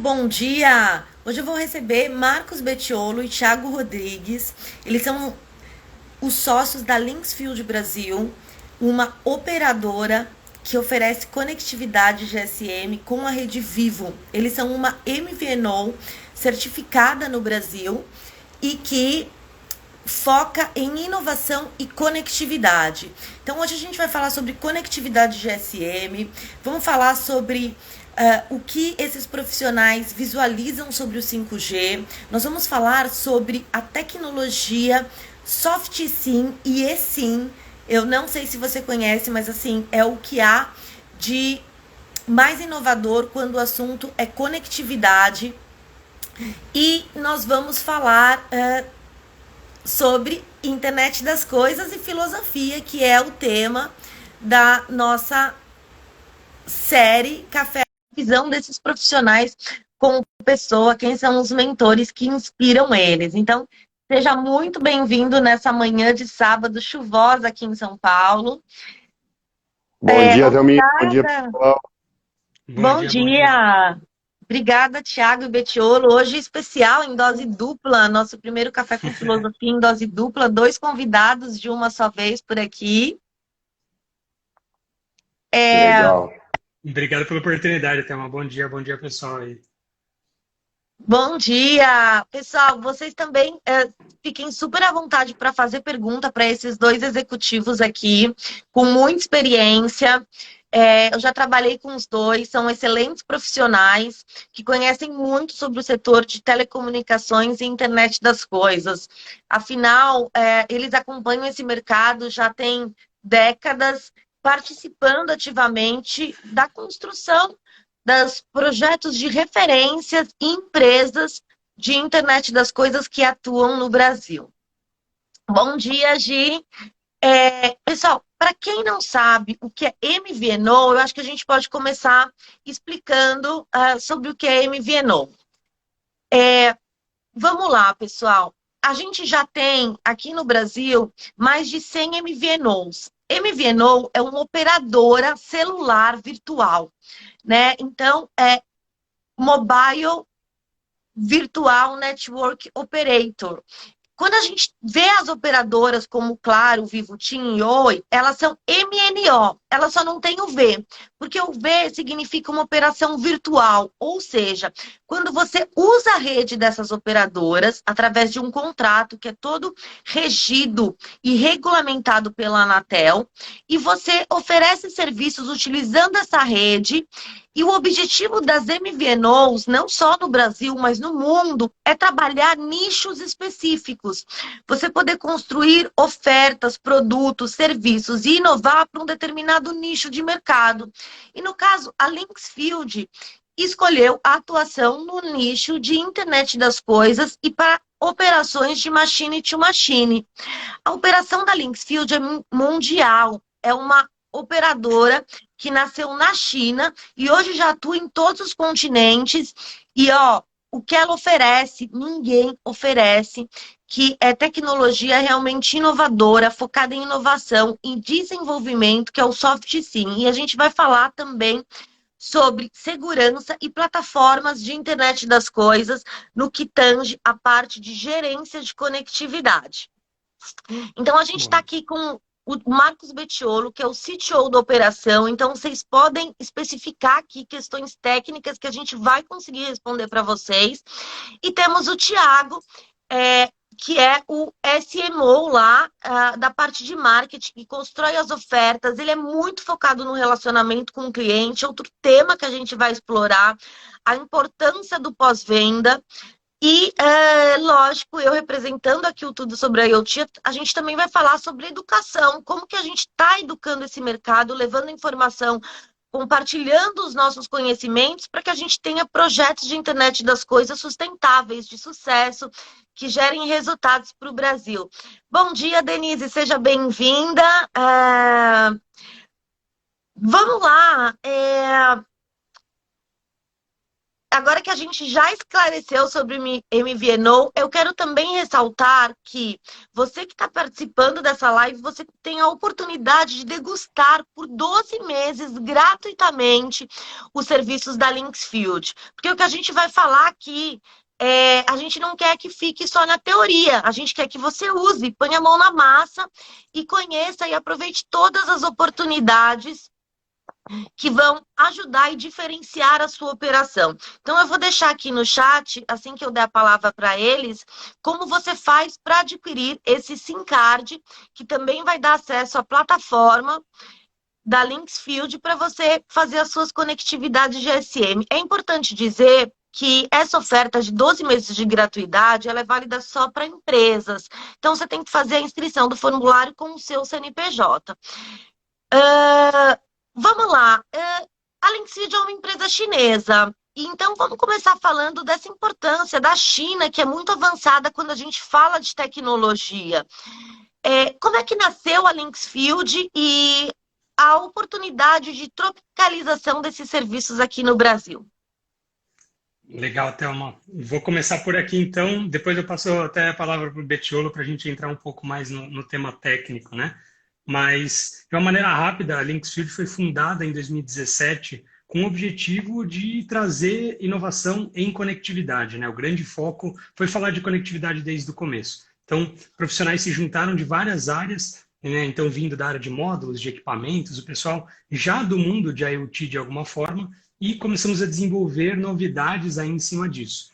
Bom dia! Hoje eu vou receber Marcos Bettiolo e Thiago Rodrigues. Eles são os sócios da Linksfield Brasil, uma operadora que oferece conectividade GSM com a rede Vivo. Eles são uma MVNO certificada no Brasil e que foca em inovação e conectividade. Então, hoje a gente vai falar sobre conectividade GSM, vamos falar sobre o que esses profissionais visualizam sobre o 5G, nós vamos falar sobre a tecnologia Soft SIM e eSIM. Eu não sei se você conhece, mas assim, é o que há de mais inovador quando o assunto é conectividade. E nós vamos falar sobre internet das coisas e filosofia, que é o tema da nossa série Café. Visão desses profissionais como pessoa, quem são os mentores que inspiram eles. Então, seja muito bem-vindo nessa manhã de sábado chuvosa aqui em São Paulo. Bom dia, Thelminha. Bom dia, Obrigada. pessoal. Bom Bom dia, bom dia. dia. Obrigada, Thiago e Bettiolo. Hoje especial em dose dupla, nosso primeiro Café com Filosofia em dose dupla, 2 convidados de uma só vez por aqui. Legal. Obrigado pela oportunidade, Thelma. Bom dia, pessoal aí. Bom dia! Pessoal, vocês também fiquem super à vontade para fazer pergunta para esses dois executivos aqui, com muita experiência. Eu já trabalhei com os dois, são excelentes profissionais que conhecem muito sobre o setor de telecomunicações e internet das coisas. Afinal, eles acompanham esse mercado já tem décadas, participando ativamente da construção dos projetos de referências e empresas de internet das coisas que atuam no Brasil. Bom dia, Gi. Pessoal, para quem não sabe o que é MVNO, eu acho que a gente pode começar explicando sobre o que é MVNO. Vamos lá, pessoal. A gente já tem aqui no Brasil mais de 100 MVNOs. MVNO é uma operadora celular virtual, né? Então, Mobile Virtual Network Operator. Quando a gente vê as operadoras como Claro, Vivo, TIM e Oi, elas são MNO, elas só não têm o V, porque o V significa uma operação virtual, ou seja, quando você usa a rede dessas operadoras, através de um contrato que é todo regido e regulamentado pela Anatel, e você oferece serviços utilizando essa rede, e o objetivo das MVNOs, não só no Brasil, mas no mundo, é trabalhar nichos específicos. Você poder construir ofertas, produtos, serviços e inovar para um determinado nicho de mercado. E no caso, a Linksfield escolheu a atuação no nicho de internet das coisas e para operações de machine to machine. A operação da Linksfield é mundial, é uma operadora que nasceu na China e hoje já atua em todos os continentes. E o que ela oferece, ninguém oferece, que é tecnologia realmente inovadora, focada em inovação, em desenvolvimento, que é o Soft SIM. E a gente vai falar também sobre segurança e plataformas de internet das coisas, no que tange a parte de gerência de conectividade. Então, a gente está aqui com o Marcos Bettiolo, que é o CTO da operação. Então, vocês podem especificar aqui questões técnicas que a gente vai conseguir responder para vocês. E temos o Thiago, que é o SMO lá da parte de marketing, que constrói as ofertas. Ele é muito focado no relacionamento com o cliente. Outro tema que a gente vai explorar, a importância do pós-venda. E, lógico, eu representando aqui o Tudo sobre a IoT, a gente também vai falar sobre educação, como que a gente está educando esse mercado, levando informação, compartilhando os nossos conhecimentos para que a gente tenha projetos de internet das coisas sustentáveis, de sucesso, que gerem resultados para o Brasil. Bom dia, Denise, seja bem-vinda. Vamos lá. agora que a gente já esclareceu sobre MVNO, eu quero também ressaltar que você que está participando dessa live, você tem a oportunidade de degustar por 12 meses gratuitamente os serviços da Linksfield. Porque o que a gente vai falar aqui a gente não quer que fique só na teoria, a gente quer que você use, ponha a mão na massa e conheça e aproveite todas as oportunidades que vão ajudar e diferenciar a sua operação. Então, eu vou deixar aqui no chat, assim que eu der a palavra para eles, como você faz para adquirir esse SIM card, que também vai dar acesso à plataforma da Linksfield para você fazer as suas conectividades GSM. É importante dizer que essa oferta de 12 meses de gratuidade, ela é válida só para empresas. Então, você tem que fazer a inscrição do formulário com o seu CNPJ. Vamos lá. A Linksfield é uma empresa chinesa. Então, vamos começar falando dessa importância da China, que é muito avançada quando a gente fala de tecnologia. Como é que nasceu a Linksfield e a oportunidade de tropicalização desses serviços aqui no Brasil? Legal, Thelma. Vou começar por aqui, então. Depois eu passo até a palavra para o Bettiolo para a gente entrar um pouco mais no tema técnico, né? Mas, de uma maneira rápida, a Linksfield foi fundada em 2017 com o objetivo de trazer inovação em conectividade, né? O grande foco foi falar de conectividade desde o começo. Então, profissionais se juntaram de várias áreas, né? Então, vindo da área de módulos, de equipamentos, o pessoal já do mundo de IoT de alguma forma, e começamos a desenvolver novidades aí em cima disso.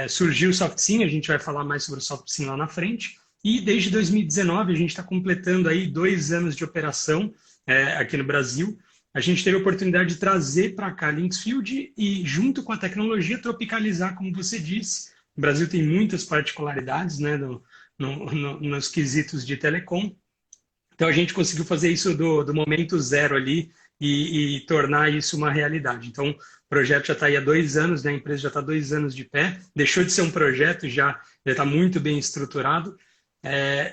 Surgiu o SoftSIM, a gente vai falar mais sobre o SoftSIM lá na frente, e desde 2019 a gente está completando aí 2 anos de operação aqui no Brasil. A gente teve a oportunidade de trazer para cá a Linksfield e, junto com a tecnologia, tropicalizar, como você disse. O Brasil tem muitas particularidades, né, nos quesitos de telecom. Então a gente conseguiu fazer isso do momento zero ali e tornar isso uma realidade. Então o projeto já está aí há 2 anos, né? A empresa já está 2 anos de pé, deixou de ser um projeto, já está muito bem estruturado.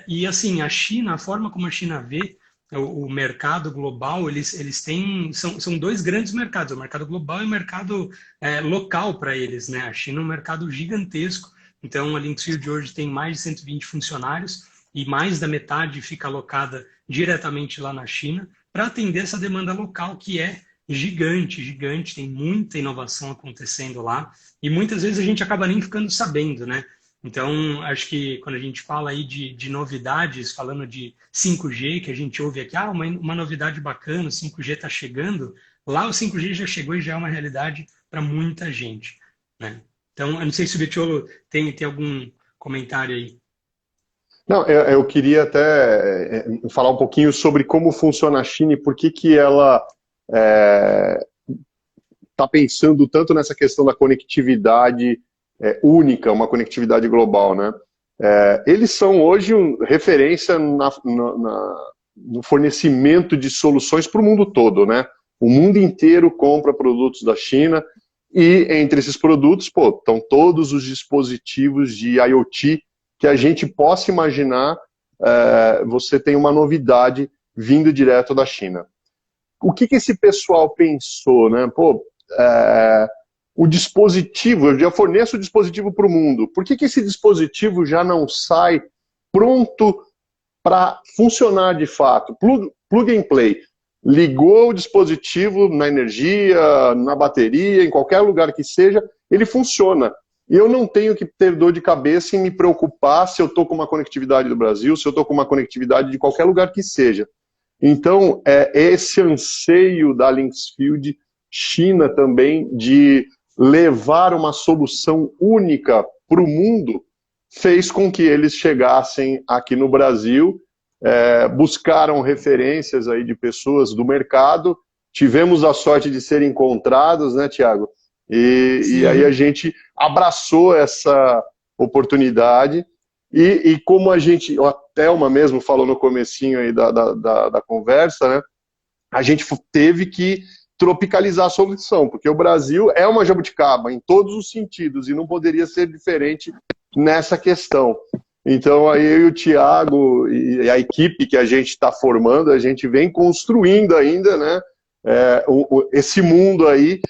E assim, a China, a forma como a China vê o mercado global, eles têm, são 2 grandes mercados, o mercado global e o mercado local para eles, né? A China é um mercado gigantesco, então a Linksfield hoje tem mais de 120 funcionários e mais da metade fica alocada diretamente lá na China para atender essa demanda local que é gigante, gigante, tem muita inovação acontecendo lá e muitas vezes a gente acaba nem ficando sabendo, né? Então, acho que quando a gente fala aí de novidades, falando de 5G, que a gente ouve aqui, uma novidade bacana, o 5G está chegando, lá o 5G já chegou e já é uma realidade para muita gente, né? Então, eu não sei se o Bettiolo tem algum comentário aí. Não, eu queria até falar um pouquinho sobre como funciona a China e por que ela está pensando tanto nessa questão da conectividade única, uma conectividade global, né? Eles são hoje referência no fornecimento de soluções para o mundo todo, né? O mundo inteiro compra produtos da China e entre esses produtos, estão todos os dispositivos de IoT que a gente possa imaginar. Você tem uma novidade vindo direto da China. O que esse pessoal pensou, né? O dispositivo, eu já forneço o dispositivo para o mundo. Por que esse dispositivo já não sai pronto para funcionar de fato? Plug and play. Ligou o dispositivo na energia, na bateria, em qualquer lugar que seja, ele funciona. E eu não tenho que ter dor de cabeça em me preocupar se eu estou com uma conectividade do Brasil, se eu estou com uma conectividade de qualquer lugar que seja. Então, esse anseio da Linksfield China também de levar uma solução única para o mundo fez com que eles chegassem aqui no Brasil, buscaram referências aí de pessoas do mercado, tivemos a sorte de ser encontrados, né, Thiago? E aí a gente abraçou essa oportunidade e como a Thelma mesmo falou no comecinho aí da conversa, né, a gente teve que tropicalizar a solução, porque o Brasil é uma jabuticaba em todos os sentidos e não poderia ser diferente nessa questão. Então, aí eu e o Thiago e a equipe que a gente está formando, a gente vem construindo ainda, né, esse mundo aí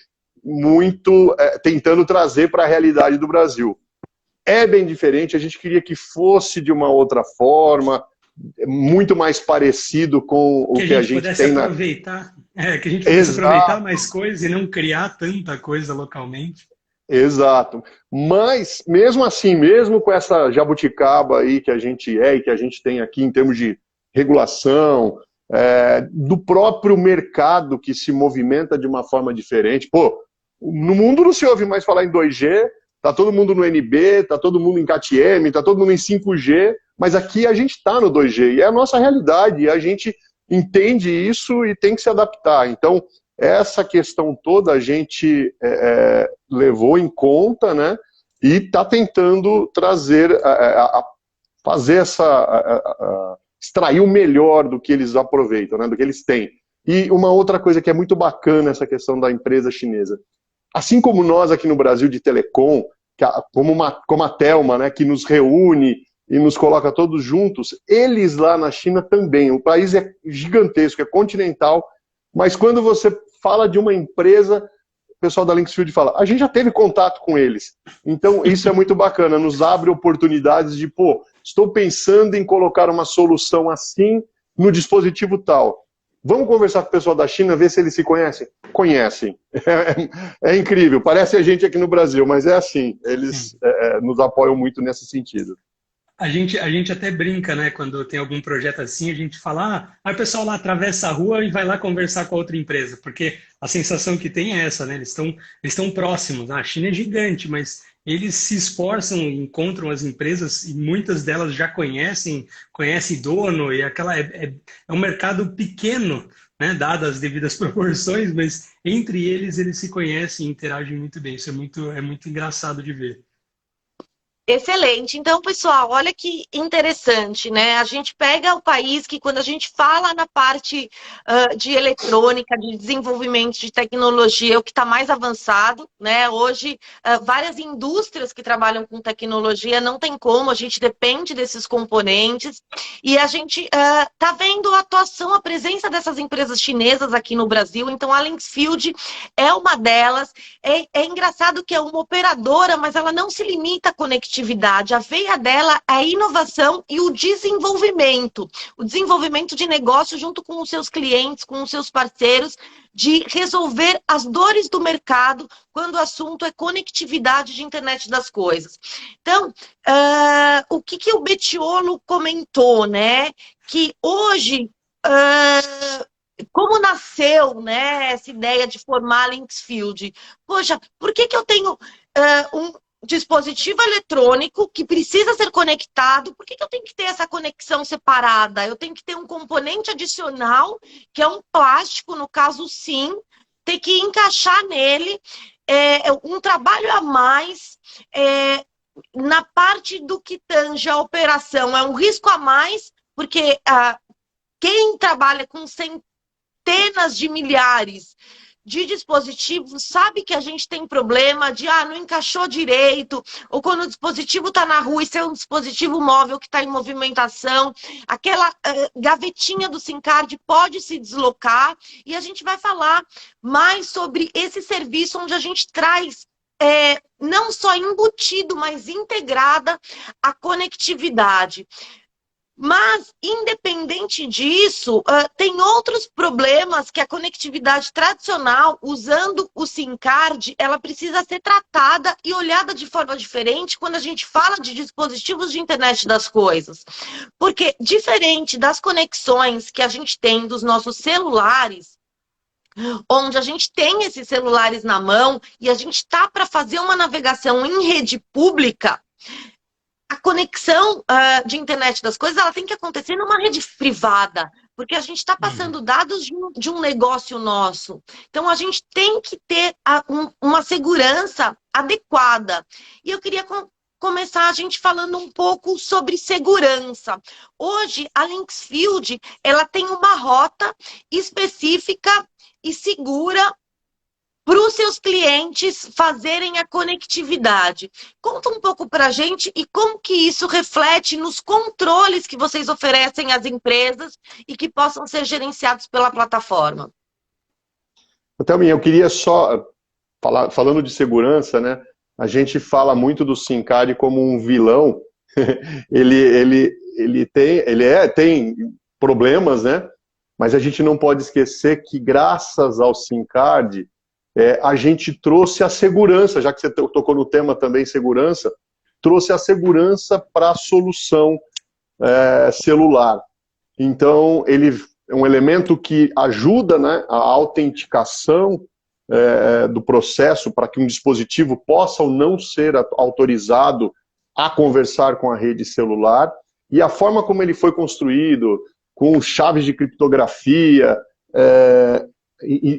muito tentando trazer para a realidade do Brasil. É bem diferente, a gente queria que fosse de uma outra forma, muito mais parecido com o que a gente tem na... aproveitar, que a gente pudesse aproveitar mais coisas e não criar tanta coisa localmente. Exato. Mas, mesmo assim, mesmo com essa jabuticaba aí que a gente e que a gente tem aqui em termos de regulação, do próprio mercado que se movimenta de uma forma diferente. Pô, no mundo não se ouve mais falar em 2G, tá todo mundo no NB, tá todo mundo em KTM, tá todo mundo em 5G, mas aqui a gente está no 2G, e é a nossa realidade, e a gente entende isso e tem que se adaptar. Então, essa questão toda a gente levou em conta, né, e está tentando trazer, fazer extrair o melhor do que eles aproveitam, né, do que eles têm. E uma outra coisa que é muito bacana, essa questão da empresa chinesa. Assim como nós aqui no Brasil de telecom, como a Telma, né, que nos reúne e nos coloca todos juntos, eles lá na China também. O país é gigantesco, é continental, mas quando você fala de uma empresa, o pessoal da Linksfield fala, a gente já teve contato com eles. Então isso é muito bacana, nos abre oportunidades de, pô, estou pensando em colocar uma solução assim no dispositivo tal. Vamos conversar com o pessoal da China, ver se eles se conhecem? Conhecem. É incrível. Parece a gente aqui no Brasil, mas é assim. Eles nos apoiam muito nesse sentido. A gente até brinca, né? Quando tem algum projeto assim, a gente fala, o pessoal lá atravessa a rua e vai lá conversar com a outra empresa, porque a sensação que tem é essa, né? Eles estão próximos. A China é gigante, mas eles se esforçam, encontram as empresas e muitas delas já conhecem dono, e é um mercado pequeno, né? Dadas as devidas proporções, mas entre eles se conhecem e interagem muito bem. Isso é muito engraçado de ver. Excelente. Então, pessoal, olha que interessante, né? A gente pega o país que, quando a gente fala na parte de eletrônica, de desenvolvimento de tecnologia, é o que está mais avançado, né? Hoje, várias indústrias que trabalham com tecnologia, não tem como, a gente depende desses componentes, e a gente está vendo a atuação, a presença dessas empresas chinesas aqui no Brasil. Então, a Linksfield é uma delas. É engraçado que é uma operadora, mas ela não se limita à conectividade. A veia dela é a inovação e o desenvolvimento de negócio junto com os seus clientes, com os seus parceiros, de resolver as dores do mercado quando o assunto é conectividade de internet das coisas. Então, o que o Betiolo comentou, né? Que hoje, como nasceu, né, essa ideia de formar a Linksfield? Poxa, por que eu tenho um dispositivo eletrônico que precisa ser conectado? Por que eu tenho que ter essa conexão separada? Eu tenho que ter um componente adicional, que é um plástico, no caso sim, ter que encaixar nele um trabalho a mais, na parte do que tange a operação, é um risco a mais, porque quem trabalha com centenas de milhares de dispositivos sabe que a gente tem problema de não encaixou direito, ou quando o dispositivo está na rua e se é um dispositivo móvel que está em movimentação, aquela gavetinha do SIM card pode se deslocar, e a gente vai falar mais sobre esse serviço onde a gente traz não só embutido, mas integrada a conectividade. Mas, independente disso, tem outros problemas que a conectividade tradicional, usando o SIM card, ela precisa ser tratada e olhada de forma diferente quando a gente fala de dispositivos de internet das coisas. Porque, diferente das conexões que a gente tem dos nossos celulares, onde a gente tem esses celulares na mão e a gente está para fazer uma navegação em rede pública, a conexão de internet das coisas, ela tem que acontecer numa rede privada, porque a gente está passando dados de um negócio nosso. Então, a gente tem que ter uma segurança adequada. E eu queria começar a gente falando um pouco sobre segurança. Hoje, a Linksfield, ela tem uma rota específica e segura para os seus clientes fazerem a conectividade. Conta um pouco para a gente e como que isso reflete nos controles que vocês oferecem às empresas e que possam ser gerenciados pela plataforma. Thelminha, eu queria só falando de segurança, né? A gente fala muito do SIM-card como um vilão. Ele tem problemas, né? Mas a gente não pode esquecer que, graças ao SIM-card, a gente trouxe a segurança, já que você tocou no tema também segurança, trouxe a segurança para a solução celular. Então, ele é um elemento que ajuda, né, a autenticação do processo para que um dispositivo possa ou não ser autorizado a conversar com a rede celular, e a forma como ele foi construído, com chaves de criptografia,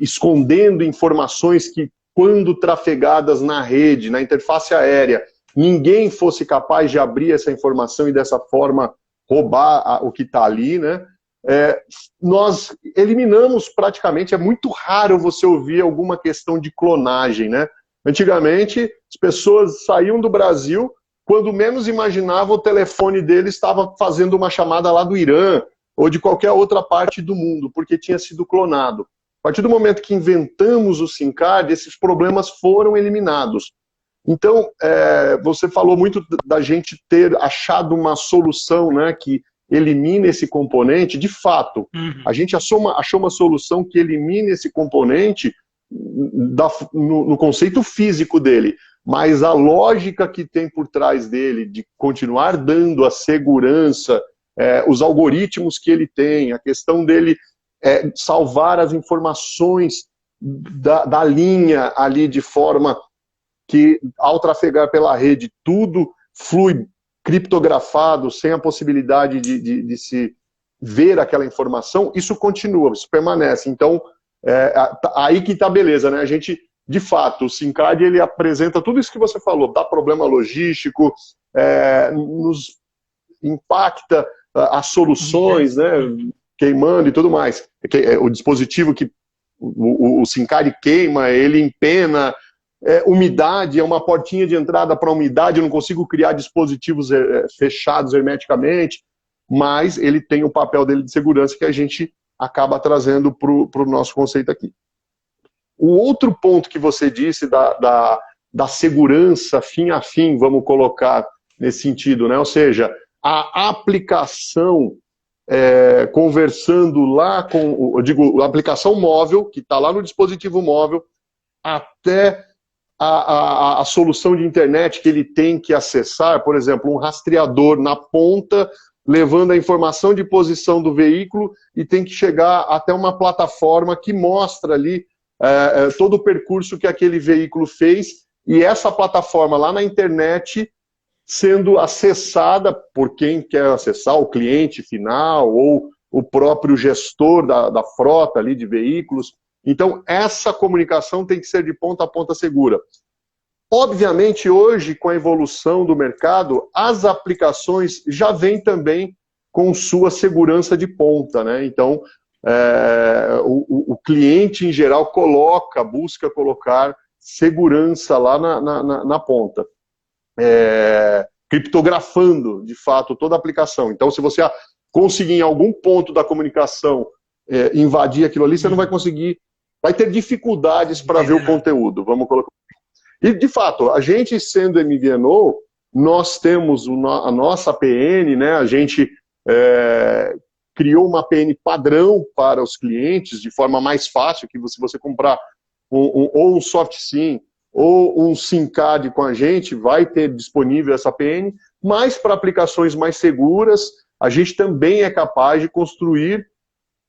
escondendo informações que, quando trafegadas na rede, na interface aérea, ninguém fosse capaz de abrir essa informação e dessa forma roubar o que está ali, né? Nós eliminamos praticamente, é muito raro você ouvir alguma questão de clonagem, né? Antigamente, as pessoas saíam do Brasil, quando menos imaginavam, o telefone dele estava fazendo uma chamada lá do Irã, ou de qualquer outra parte do mundo, porque tinha sido clonado. A partir do momento que inventamos o SIM-card, esses problemas foram eliminados. Então, você falou muito da gente ter achado uma solução, né, que elimina esse componente. De fato, a gente achou uma solução que elimina esse componente no conceito físico dele, mas a lógica que tem por trás dele, de continuar dando a segurança, os algoritmos que ele tem, a questão dele salvar as informações da linha ali de forma que, ao trafegar pela rede, tudo flui criptografado, sem a possibilidade de se ver aquela informação, isso continua, isso permanece. Então, aí que está a beleza, né? A gente, de fato, o SIM-card, ele apresenta tudo isso que você falou, dá problema logístico, nos impacta as soluções, né? Queimando e tudo mais. O dispositivo que o SIM-card queima, ele empena, umidade, é uma portinha de entrada para umidade, eu não consigo criar dispositivos fechados hermeticamente, mas ele tem o papel dele de segurança que a gente acaba trazendo para o nosso conceito aqui. O outro ponto que você disse da segurança fim a fim, vamos colocar nesse sentido, né? Ou seja, a aplicação conversando lá com, eu digo, a aplicação móvel, que está lá no dispositivo móvel, até a solução de internet que ele tem que acessar, por exemplo, um rastreador na ponta, levando a informação de posição do veículo e tem que chegar até uma plataforma que mostra ali todo o percurso que aquele veículo fez, e essa plataforma lá na internet sendo acessada por quem quer acessar, o cliente final ou o próprio gestor da frota ali de veículos. Então, essa comunicação tem que ser de ponta a ponta segura. Obviamente, hoje, com a evolução do mercado, as aplicações já vêm também com sua segurança de ponta, né? Então, o cliente, em geral, busca colocar segurança lá na ponta. Criptografando, de fato, toda a aplicação. Então, se você conseguir em algum ponto da comunicação invadir aquilo ali, você não vai conseguir, vai ter dificuldades para ver o conteúdo, vamos colocar. E, de fato, a gente sendo MVNO, nós temos a nossa APN, né? A gente criou uma APN padrão para os clientes, de forma mais fácil, que se você comprar ou um soft SIM ou um SIM-card com a gente, vai ter disponível essa APN, mas para aplicações mais seguras, a gente também é capaz de construir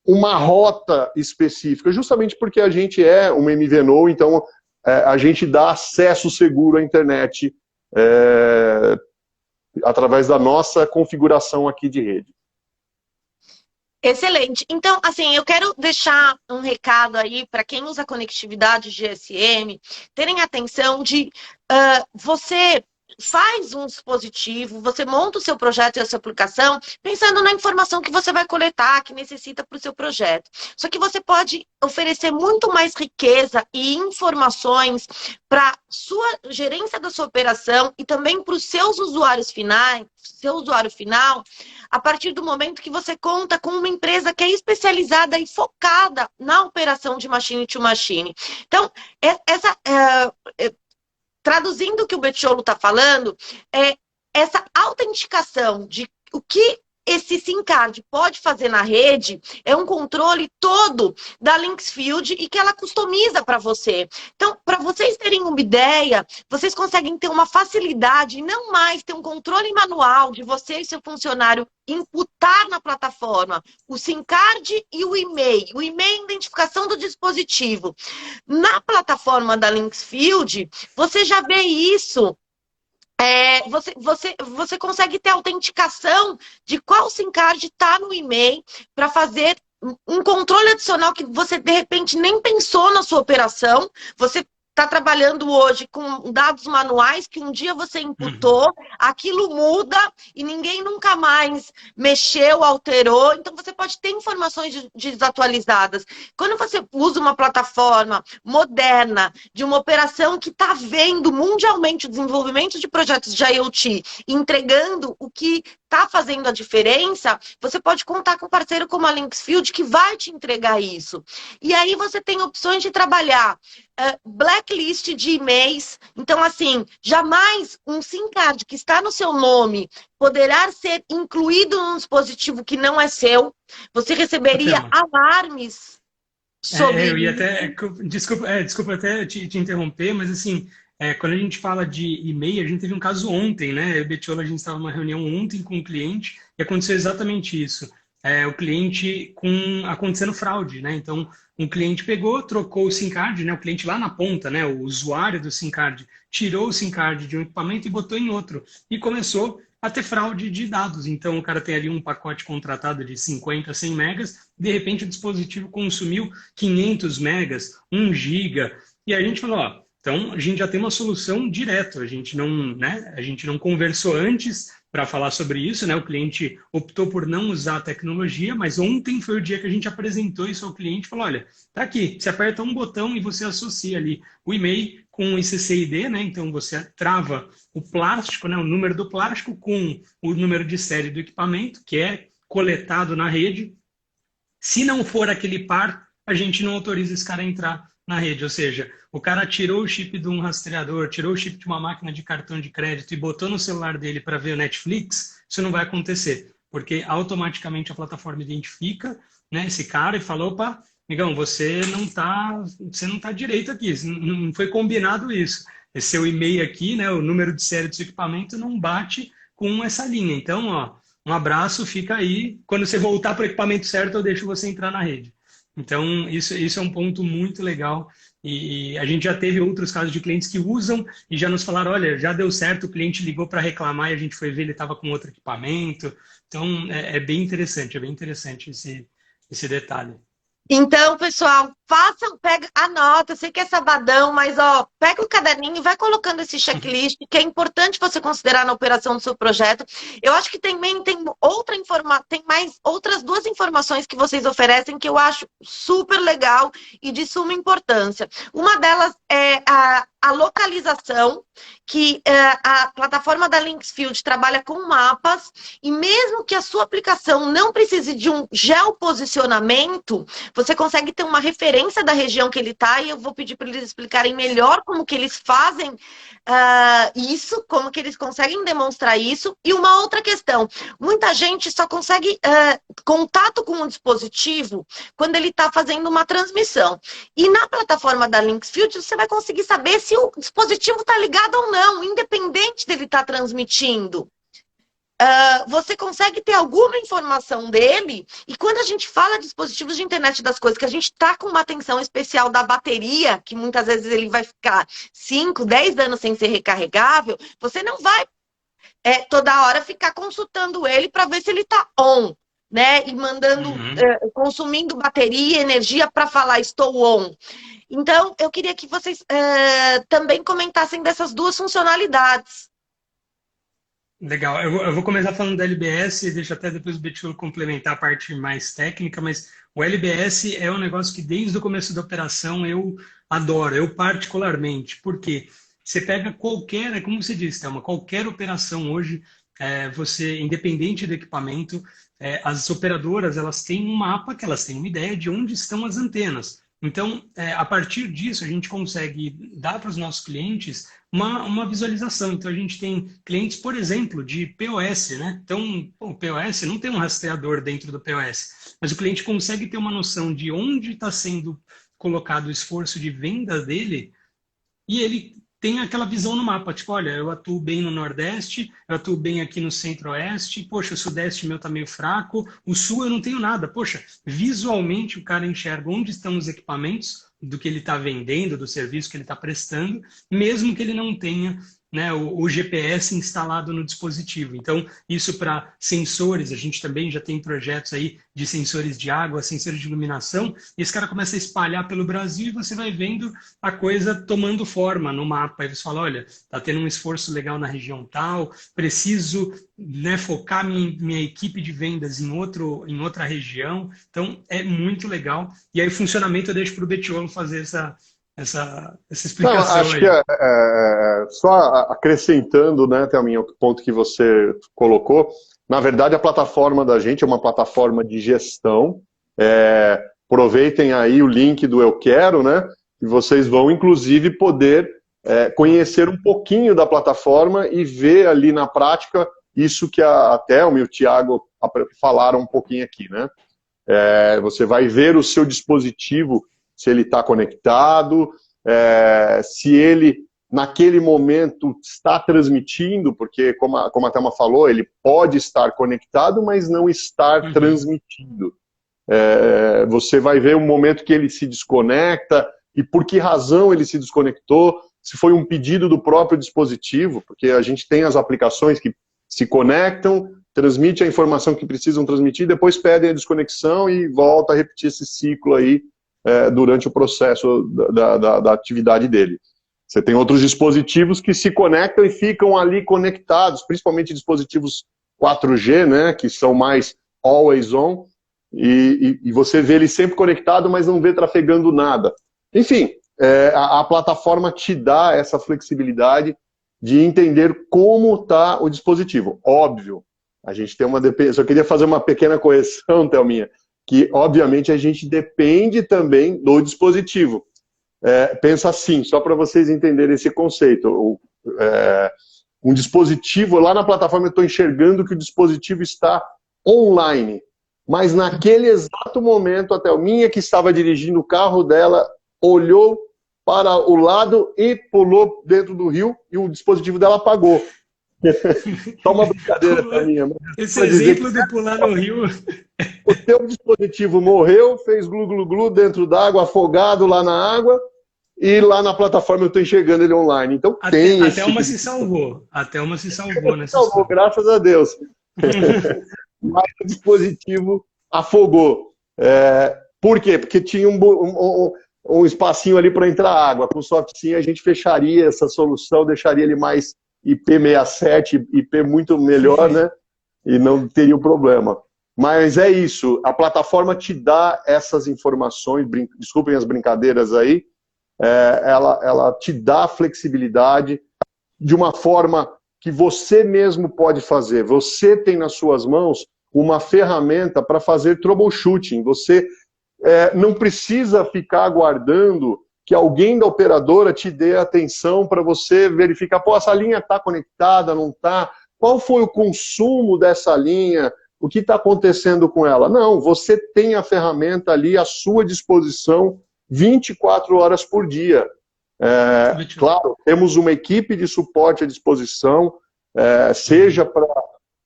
uma rota específica, justamente porque a gente é um MVNO, então a gente dá acesso seguro à internet através da nossa configuração aqui de rede. Excelente. Então, assim, eu quero deixar um recado aí para quem usa conectividade GSM, terem atenção de você faz um dispositivo, você monta o seu projeto e a sua aplicação pensando na informação que você vai coletar, que necessita para o seu projeto. Só que você pode oferecer muito mais riqueza e informações para sua gerência da sua operação e também para os seus usuários finais, seu usuário final, a partir do momento que você conta com uma empresa que é especializada e focada na operação de machine to machine. Então, traduzindo o que o Bettiolo está falando, essa autenticação de o que esse SIM card pode fazer na rede é um controle todo da Linksfield e que ela customiza para você. Então, para vocês terem uma ideia, vocês conseguem ter uma facilidade e não mais ter um controle manual de você e seu funcionário imputar na plataforma o SIM card e o e-mail. O e-mail é a identificação do dispositivo. Na plataforma da Linksfield, você já vê isso. Você consegue ter autenticação de qual SIM card está no e-mail para fazer um controle adicional que você, de repente, nem pensou na sua operação. Você está trabalhando hoje com dados manuais que um dia você imputou, aquilo muda e ninguém nunca mais mexeu, alterou. Então, você pode ter informações desatualizadas. Quando você usa uma plataforma moderna, de uma operação que está vendo mundialmente o desenvolvimento de projetos de IoT, entregando o que está fazendo a diferença, você pode contar com um parceiro como a Linksfield que vai te entregar isso. E aí você tem opções de trabalhar blacklist de e-mails. Então, assim, jamais um SIM card que está no seu nome poderá ser incluído num dispositivo que não é seu. Você receberia alarmes sobre... eu ia até... Desculpa até te interromper, mas assim... quando a gente fala de e-mail, a gente teve um caso ontem, né? Eu e o Bettiolo, a gente estava numa reunião ontem com um cliente e aconteceu exatamente isso. O cliente acontecendo fraude, né? Então, um cliente pegou, trocou o SIM card, né? O cliente lá na ponta, né? O usuário do SIM card tirou o SIM card de um equipamento e botou em outro. E começou a ter fraude de dados. Então, o cara tem ali um pacote contratado de 50, 100 megas, de repente o dispositivo consumiu 500 megas, 1 giga. E a gente falou, ó, então, a gente já tem uma solução direto, a gente não conversou antes para falar sobre isso, né? O cliente optou por não usar a tecnologia, mas ontem foi o dia que a gente apresentou isso ao cliente e falou, olha, tá aqui, você aperta um botão e você associa ali o e-mail com o ICCID, né? Então, você trava o plástico, né? O número do plástico com o número de série do equipamento, que é coletado na rede. Se não for aquele par, a gente não autoriza esse cara a entrar na rede, ou seja, o cara tirou o chip de um rastreador, tirou o chip de uma máquina de cartão de crédito e botou no celular dele para ver o Netflix, isso não vai acontecer, porque automaticamente a plataforma identifica, né, esse cara e fala, opa, amigão, você não tá direito aqui, não foi combinado isso. Esse seu e-mail aqui, né, o número de série do seu equipamento não bate com essa linha. Então, ó, um abraço, fica aí. Quando você voltar para o equipamento certo, eu deixo você entrar na rede. Então, isso é um ponto muito legal e a gente já teve outros casos de clientes que usam e já nos falaram, olha, já deu certo, o cliente ligou para reclamar e a gente foi ver, ele estava com outro equipamento. Então, é bem interessante esse detalhe. Então, pessoal, anota, eu sei que é sabadão, mas ó, pega o caderninho e vai colocando esse checklist, que é importante você considerar na operação do seu projeto. Eu acho que também tem mais outras 2 informações que vocês oferecem que eu acho super legal e de suma importância. Uma delas é a localização, que a plataforma da Linksfield trabalha com mapas, e mesmo que a sua aplicação não precise de um geoposicionamento, você consegue ter uma referência da região que ele está, e eu vou pedir para eles explicarem melhor como que eles fazem isso, como que eles conseguem demonstrar isso. E uma outra questão, muita gente só consegue contato com o dispositivo quando ele está fazendo uma transmissão. E na plataforma da Linksfield, você vai conseguir saber se o dispositivo está ligado ou não, independente dele estar transmitindo. Você consegue ter alguma informação dele, e quando a gente fala de dispositivos de internet das coisas, que a gente está com uma atenção especial da bateria, que muitas vezes ele vai ficar 5, 10 anos sem ser recarregável, você não vai toda hora ficar consultando ele para ver se ele está on, né? E mandando, consumindo bateria, energia para falar estou on. Então, eu queria que vocês também comentassem dessas 2 funcionalidades. Legal. Eu vou começar falando da LBS e deixo até depois o Betiolo complementar a parte mais técnica, mas o LBS é um negócio que desde o começo da operação eu adoro, eu particularmente, porque você pega qualquer, é como você disse, Thelma, qualquer operação hoje, você, independente do equipamento, as operadoras, elas têm um mapa, que elas têm uma ideia de onde estão as antenas. Então, a partir disso, a gente consegue dar para os nossos clientes uma visualização. Então, a gente tem clientes, por exemplo, de POS, né? Então, o POS não tem um rastreador dentro do POS, mas o cliente consegue ter uma noção de onde está sendo colocado o esforço de venda dele e ele tem aquela visão no mapa, tipo, olha, eu atuo bem no Nordeste, eu atuo bem aqui no Centro-Oeste, poxa, o Sudeste meu tá meio fraco, o Sul eu não tenho nada. Poxa, visualmente o cara enxerga onde estão os equipamentos do que ele está vendendo, do serviço que ele está prestando, mesmo que ele não tenha, né, o GPS instalado no dispositivo. Então, isso para sensores, a gente também já tem projetos aí de sensores de água, sensores de iluminação, e esse cara começa a espalhar pelo Brasil e você vai vendo a coisa tomando forma no mapa. Aí você fala, olha, está tendo um esforço legal na região tal, preciso, né, focar minha equipe de vendas em outra região. Então, é muito legal. E aí o funcionamento eu deixo para o Betiolo fazer essa Não, explicação acho aí. que só acrescentando, né, Thelminha, o ponto que você colocou, na verdade a plataforma da gente é uma plataforma de gestão, aproveitem aí o link do Eu Quero, né, e vocês vão inclusive poder conhecer um pouquinho da plataforma e ver ali na prática isso que a Thelma e o Thiago falaram um pouquinho aqui, né. Você vai ver o seu dispositivo, se ele está conectado, se ele, naquele momento, está transmitindo, porque, como a Thelma falou, ele pode estar conectado, mas não estar transmitindo. Você vai ver o momento que ele se desconecta e por que razão ele se desconectou, se foi um pedido do próprio dispositivo, porque a gente tem as aplicações que se conectam, transmite a informação que precisam transmitir, depois pedem a desconexão e volta a repetir esse ciclo aí durante o processo da atividade dele. Você tem outros dispositivos que se conectam e ficam ali conectados, principalmente dispositivos 4G, né, que são mais always on, e você vê ele sempre conectado, mas não vê trafegando nada. Enfim, a plataforma te dá essa flexibilidade de entender como está o dispositivo. Óbvio, a gente tem uma dependência. Eu queria fazer uma pequena correção, Thelminha, que, obviamente, a gente depende também do dispositivo. Pensa assim, só para vocês entenderem esse conceito. Um dispositivo, lá na plataforma eu estou enxergando que o dispositivo está online, mas naquele exato momento, a Thelminha, que estava dirigindo o carro dela, olhou para o lado e pulou dentro do rio e o dispositivo dela apagou. Só uma brincadeira, Thelminha. Esse exemplo de pular no rio... O teu dispositivo morreu, fez glu-glu-glu dentro d'água, afogado lá na água, e lá na plataforma eu estou enxergando ele online. Então tem até uma se salvou. Até uma se salvou nessa salvou, graças a Deus. Mas o dispositivo afogou. Por quê? Porque tinha um espacinho ali para entrar água. Com o SoftSim a gente fecharia essa solução, deixaria ele mais IP67, IP muito melhor, né? E não teria o problema. Mas é isso, a plataforma te dá essas informações, desculpem as brincadeiras aí, ela te dá flexibilidade de uma forma que você mesmo pode fazer. Você tem nas suas mãos uma ferramenta para fazer troubleshooting. Você não precisa ficar aguardando que alguém da operadora te dê atenção para você verificar, pô, essa linha está conectada, não está? Qual foi o consumo dessa linha? O que está acontecendo com ela? Não, você tem a ferramenta ali à sua disposição 24 horas por dia. Claro, temos uma equipe de suporte à disposição, seja para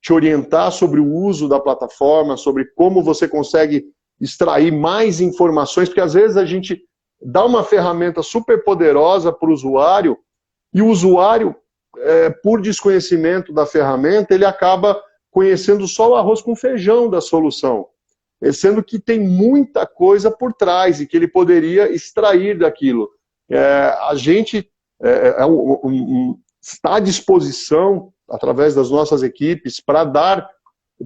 te orientar sobre o uso da plataforma, sobre como você consegue extrair mais informações, porque às vezes a gente dá uma ferramenta super poderosa para o usuário, e o usuário, por desconhecimento da ferramenta, ele acaba conhecendo só o arroz com feijão da solução, sendo que tem muita coisa por trás e que ele poderia extrair daquilo. A gente está à disposição, através das nossas equipes, para dar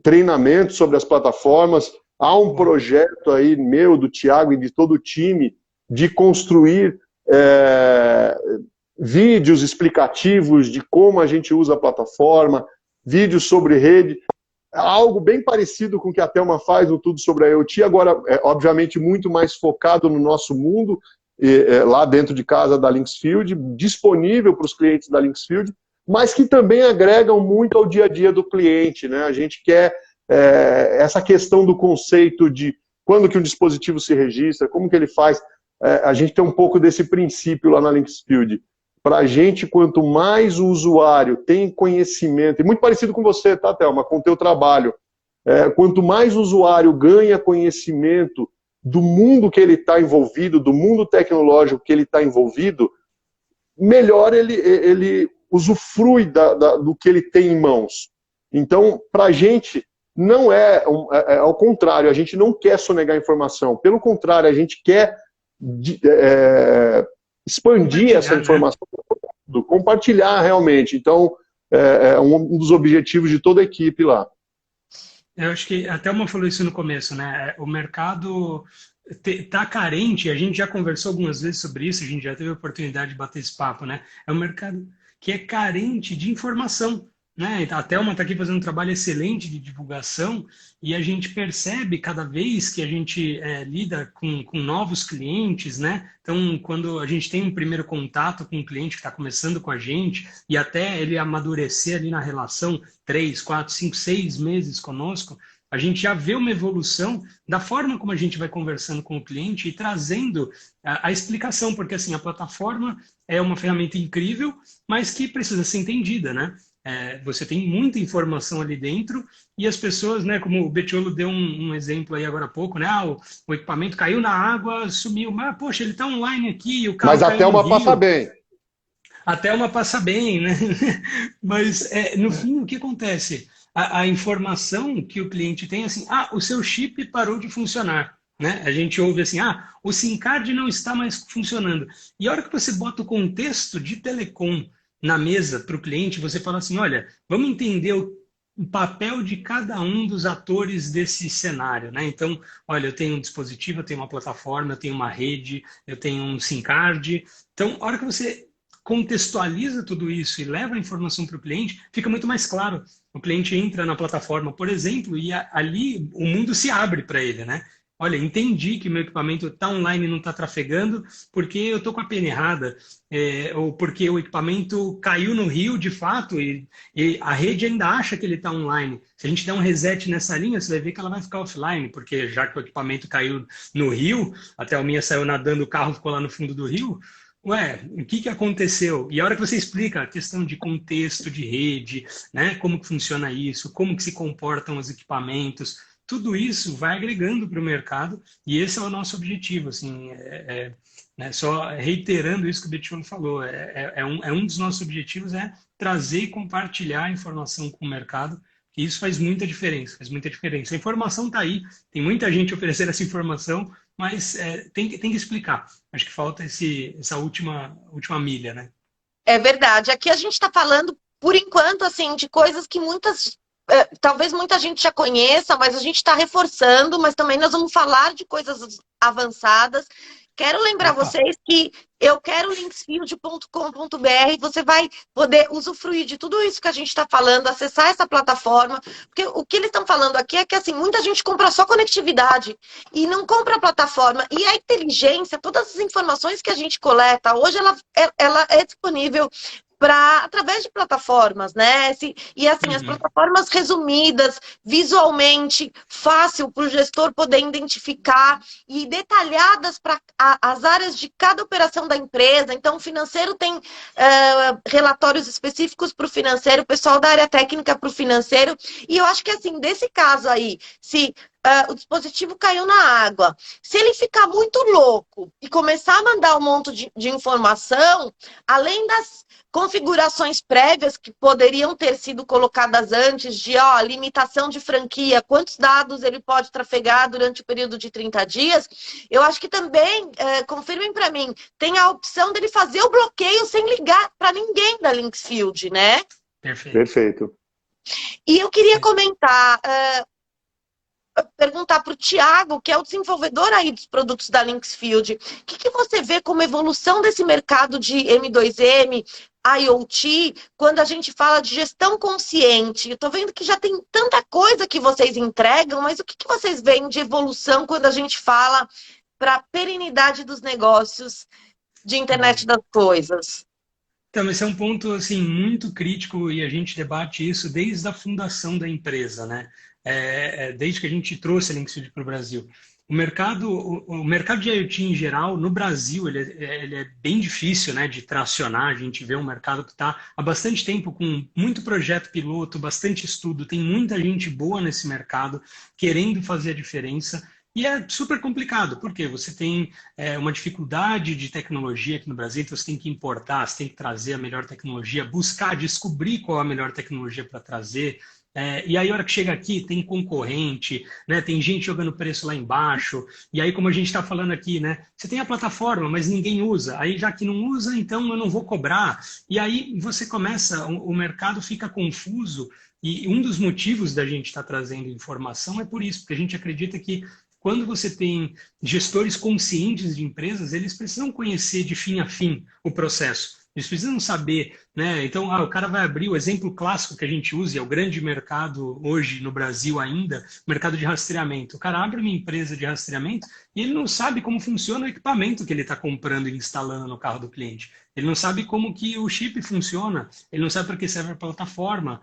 treinamento sobre as plataformas. Há um projeto aí meu, do Thiago e de todo o time, de construir vídeos explicativos de como a gente usa a plataforma, vídeos sobre rede, algo bem parecido com o que a Thelma faz no Tudo sobre a IoT, agora, obviamente, muito mais focado no nosso mundo, lá dentro de casa da Lynxfield, disponível para os clientes da Lynxfield, mas que também agregam muito ao dia a dia do cliente, né? A gente quer essa questão do conceito de quando que um dispositivo se registra, como que ele faz. A gente tem um pouco desse princípio lá na Lynxfield. Para a gente, quanto mais o usuário tem conhecimento, e muito parecido com você, tá, Thelma, com o teu trabalho, quanto mais o usuário ganha conhecimento do mundo que ele está envolvido, do mundo tecnológico que ele está envolvido, melhor ele usufrui do que ele tem em mãos. Então, para a gente, não ao contrário, a gente não quer sonegar informação. Pelo contrário, a gente quer expandir essa informação, né? Compartilhar realmente. Então, é um dos objetivos de toda a equipe lá. Eu acho que a Thelma falou isso no começo, né? O mercado está carente, a gente já conversou algumas vezes sobre isso, a gente já teve a oportunidade de bater esse papo, né? É um mercado que é carente de informação, né? A Thelma está aqui fazendo um trabalho excelente de divulgação e a gente percebe cada vez que a gente lida com novos clientes, né? Então, quando a gente tem um primeiro contato com um cliente que está começando com a gente e até ele amadurecer ali na relação 3, 4, 5, 6 meses conosco, a gente já vê uma evolução da forma como a gente vai conversando com o cliente e trazendo a explicação, porque assim, a plataforma é uma ferramenta incrível, mas que precisa ser entendida, né? Você tem muita informação ali dentro e as pessoas, né, como o Betiolo deu um exemplo aí agora há pouco, né, o equipamento caiu na água, sumiu, mas poxa, ele está online aqui e o carro mas até uma passa bem. Até uma passa bem, né? Mas no fim, o que acontece? A informação que o cliente tem é assim, o seu chip parou de funcionar. Né? A gente ouve assim, o SIM card não está mais funcionando. E a hora que você bota o contexto de telecom na mesa para o cliente, você fala assim, olha, vamos entender o papel de cada um dos atores desse cenário, né? Então, olha, eu tenho um dispositivo, eu tenho uma plataforma, eu tenho uma rede, eu tenho um SIM card. Então, a hora que você contextualiza tudo isso e leva a informação para o cliente, fica muito mais claro. O cliente entra na plataforma, por exemplo, e ali o mundo se abre para ele, né? Olha, entendi que meu equipamento está online e não está trafegando porque eu estou com a pena errada, ou porque o equipamento caiu no rio de fato e a rede ainda acha que ele está online. Se a gente der um reset nessa linha, você vai ver que ela vai ficar offline, porque já que o equipamento caiu no rio, até a minha saiu nadando, o carro ficou lá no fundo do rio. Ué, o que aconteceu? E a hora que você explica a questão de contexto, de rede, né, como que funciona isso, como que se comportam os equipamentos, tudo isso vai agregando para o mercado e esse é o nosso objetivo, assim, né, só reiterando isso que o Betiolo falou, um dos nossos objetivos é trazer e compartilhar a informação com o mercado, e isso faz muita diferença, A informação está aí, tem muita gente oferecendo essa informação, mas tem que explicar. Acho que falta essa última milha, né? É verdade. Aqui a gente está falando, por enquanto, assim, de coisas que talvez muita gente já conheça, mas a gente está reforçando, mas também nós vamos falar de coisas avançadas. Quero lembrar vocês que eu quero lynxfield.com.br, você vai poder usufruir de tudo isso que a gente está falando, acessar essa plataforma, porque o que eles estão falando aqui é que assim, muita gente compra só conectividade e não compra a plataforma. E a inteligência, todas as informações que a gente coleta, hoje ela é disponível através de plataformas, né? E assim, as plataformas resumidas, visualmente, fácil para o gestor poder identificar e detalhadas para as áreas de cada operação da empresa. Então, o financeiro tem relatórios específicos para o financeiro, o pessoal da área técnica para o financeiro. E eu acho que assim, desse caso aí, se o dispositivo caiu na água, se ele ficar muito louco e começar a mandar um monte de informação, além das configurações prévias que poderiam ter sido colocadas antes de limitação de franquia, quantos dados ele pode trafegar durante o período de 30 dias, eu acho que também, confirmem para mim, tem a opção dele fazer o bloqueio sem ligar para ninguém da Lynxfield, né? Perfeito. Perfeito. E eu queria comentar, perguntar para o Thiago, que é o desenvolvedor aí dos produtos da Lynxfield, o que você vê como evolução desse mercado de M2M, IoT, quando a gente fala de gestão consciente? Eu estou vendo que já tem tanta coisa que vocês entregam, mas o que vocês veem de evolução quando a gente fala para a perenidade dos negócios de internet das coisas? Então, esse é um ponto assim, muito crítico e a gente debate isso desde a fundação da empresa, né? Desde que a gente trouxe a Lynxfield para o Brasil. O mercado de IoT em geral, no Brasil, ele é bem difícil, né, de tracionar. A gente vê um mercado que está há bastante tempo com muito projeto piloto, bastante estudo, tem muita gente boa nesse mercado querendo fazer a diferença. E é super complicado, porque você tem uma dificuldade de tecnologia aqui no Brasil, então você tem que importar, você tem que trazer a melhor tecnologia, buscar, descobrir qual é a melhor tecnologia para trazer. E aí, a hora que chega aqui, tem concorrente, né? Tem gente jogando preço lá embaixo. E aí, como a gente está falando aqui, né? Você tem a plataforma, mas ninguém usa. Aí, já que não usa, então eu não vou cobrar. E aí, você começa, o mercado fica confuso. E um dos motivos da gente estar trazendo informação é por isso, porque a gente acredita que quando você tem gestores conscientes de empresas, eles precisam conhecer de fim a fim o processo. Eles precisam saber, né? Então, o cara vai abrir o exemplo clássico que a gente usa, é o grande mercado hoje no Brasil ainda, o mercado de rastreamento. O cara abre uma empresa de rastreamento e ele não sabe como funciona o equipamento que ele está comprando e instalando no carro do cliente. Ele não sabe como que o chip funciona, ele não sabe para que serve a plataforma,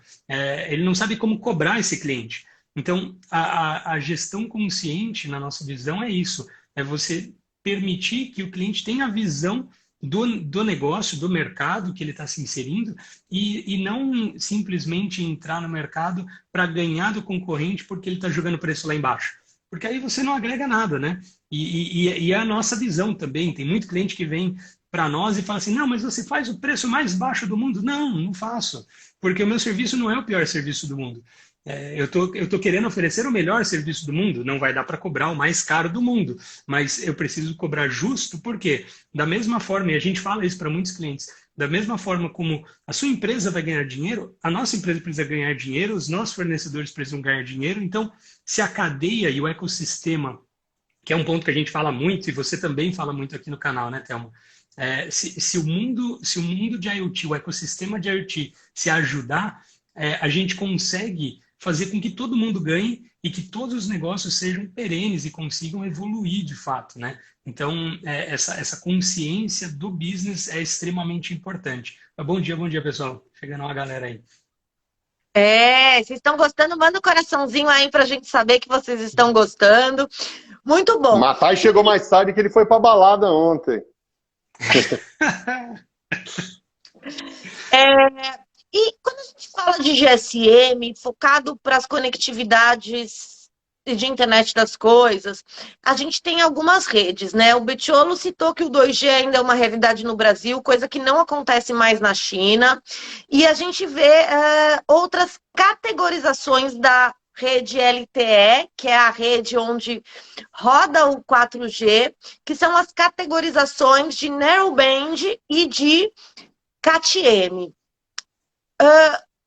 ele não sabe como cobrar esse cliente. Então, a gestão consciente, na nossa visão, é isso. É você permitir que o cliente tenha a visão do negócio, do mercado que ele está se inserindo e não simplesmente entrar no mercado para ganhar do concorrente porque ele está jogando preço lá embaixo. Porque aí você não agrega nada, né? E é a nossa visão também. Tem muito cliente que vem para nós e fala assim, não, mas você faz o preço mais baixo do mundo. Não, não faço. Porque o meu serviço não é o pior serviço do mundo. Eu tô querendo oferecer o melhor serviço do mundo, não vai dar para cobrar o mais caro do mundo, mas eu preciso cobrar justo, porque da mesma forma, e a gente fala isso para muitos clientes, da mesma forma como a sua empresa vai ganhar dinheiro, a nossa empresa precisa ganhar dinheiro, os nossos fornecedores precisam ganhar dinheiro, então se a cadeia e o ecossistema, que é um ponto que a gente fala muito, e você também fala muito aqui no canal, né, Thelma? Se o mundo de IoT, o ecossistema de IoT se ajudar, a gente consegue fazer com que todo mundo ganhe e que todos os negócios sejam perenes e consigam evoluir de fato, né? Então, essa consciência do business é extremamente importante. Bom dia, pessoal. Chegando uma galera aí. Vocês estão gostando? Manda um coraçãozinho aí pra gente saber que vocês estão gostando. Muito bom. O Matai chegou mais tarde que ele foi pra balada ontem. E quando a gente fala de GSM, focado para as conectividades de internet das coisas, a gente tem algumas redes, né? O Betiolo citou que o 2G ainda é uma realidade no Brasil, coisa que não acontece mais na China. E a gente vê outras categorizações da rede LTE, que é a rede onde roda o 4G, que são as categorizações de Narrowband e de CAT-M.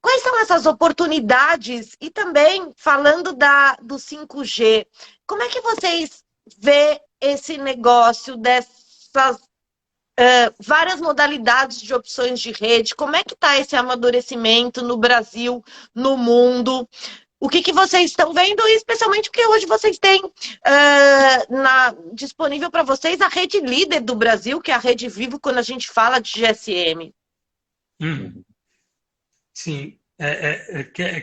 Quais são essas oportunidades? E também, falando do 5G, como é que vocês vê esse negócio dessas várias modalidades de opções de rede? Como é que está esse amadurecimento no Brasil, no mundo? O que vocês estão vendo? E especialmente porque hoje vocês têm disponível para vocês a rede líder do Brasil, que é a Rede Vivo, quando a gente fala de GSM. Sim.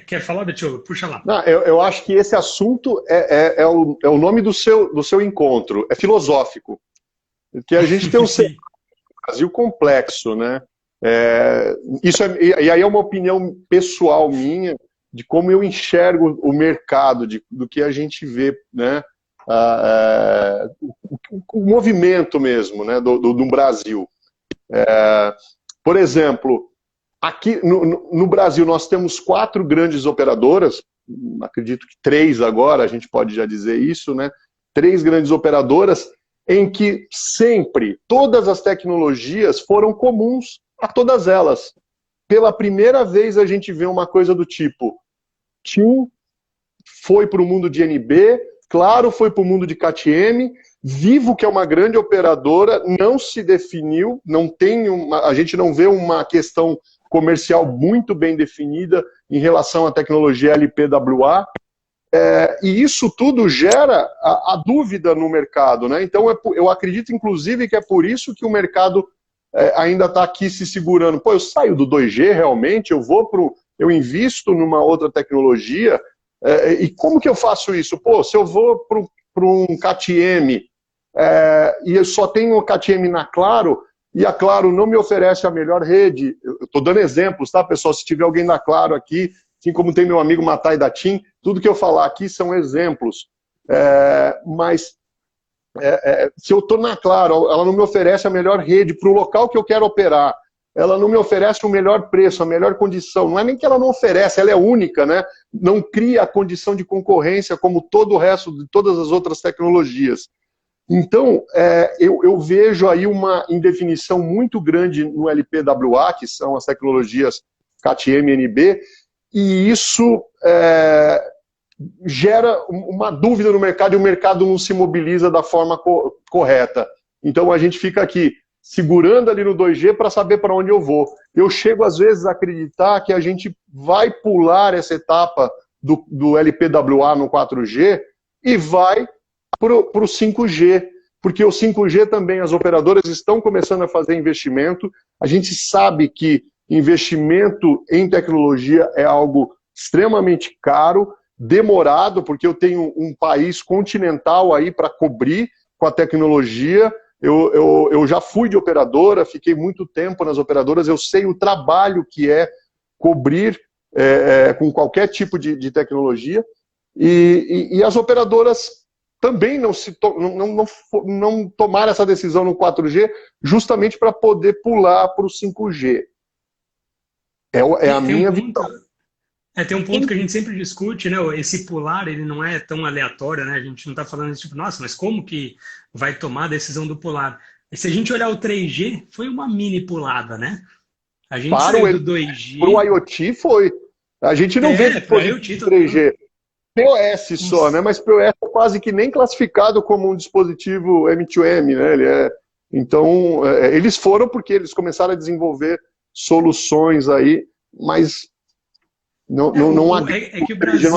Quer falar, Betiolo? Puxa lá. Não, eu acho que esse assunto é o nome do seu encontro. É filosófico. Porque a gente tem um Brasil complexo, né? E aí é uma opinião pessoal minha de como eu enxergo o mercado, do que a gente vê, né? O movimento mesmo, né? do Brasil. Por exemplo, aqui no Brasil nós temos 4 grandes operadoras, acredito que 3 agora, a gente pode já dizer isso, né? 3 grandes operadoras em que sempre todas as tecnologias foram comuns a todas elas. pela primeira vez a gente vê uma coisa do tipo, TIM foi para o mundo de NB, Claro foi para o mundo de KTM, Vivo, que é uma grande operadora, não se definiu, a gente não vê uma questão comercial muito bem definida em relação à tecnologia LPWA, e isso tudo gera a dúvida no mercado, né? Então eu acredito, inclusive, que é por isso que o mercado ainda está aqui se segurando. Pô, eu saio do 2G realmente, eu invisto numa outra tecnologia, e como que eu faço isso? Pô, se eu vou para um KTM e eu só tenho o KTM na Claro, e a Claro não me oferece a melhor rede, eu estou dando exemplos, tá, pessoal? Se tiver alguém da Claro aqui, assim como tem meu amigo Matai da TIM, tudo que eu falar aqui são exemplos. Mas se eu estou na Claro, ela não me oferece a melhor rede para o local que eu quero operar, ela não me oferece o melhor preço, a melhor condição. Não é nem que ela não oferece, ela é única, né? Não cria a condição de concorrência como todo o resto de todas as outras tecnologias. Então, eu vejo aí uma indefinição muito grande no LPWA, que são as tecnologias KTM e NB, e isso gera uma dúvida no mercado e o mercado não se mobiliza da forma correta. Então, a gente fica aqui segurando ali no 2G para saber para onde eu vou. Eu chego, às vezes, a acreditar que a gente vai pular essa etapa do LPWA no 4G e vai para o 5G, porque o 5G também, as operadoras estão começando a fazer investimento. A gente sabe que investimento em tecnologia é algo extremamente caro, demorado, porque eu tenho um país continental aí para cobrir com a tecnologia. Eu já fui de operadora, fiquei muito tempo nas operadoras, eu sei o trabalho que é cobrir com qualquer tipo de tecnologia, e as operadoras também não tomaram essa decisão no 4G justamente para poder pular para o 5G. É a minha visão. Tem um ponto que a gente sempre discute, né? Esse pular, ele não é tão aleatório, né? A gente não está falando tipo, nossa, mas como que vai tomar a decisão do pular? E se a gente olhar o 3G, foi uma mini pulada, né? A gente saiu do 2G... Para o IoT foi. A gente não vê dispositivo 3G. POS só, né? Mas POS é quase que nem classificado como um dispositivo M2M, né? Então, eles foram porque eles começaram a desenvolver soluções aí, mas... É que o Brasil,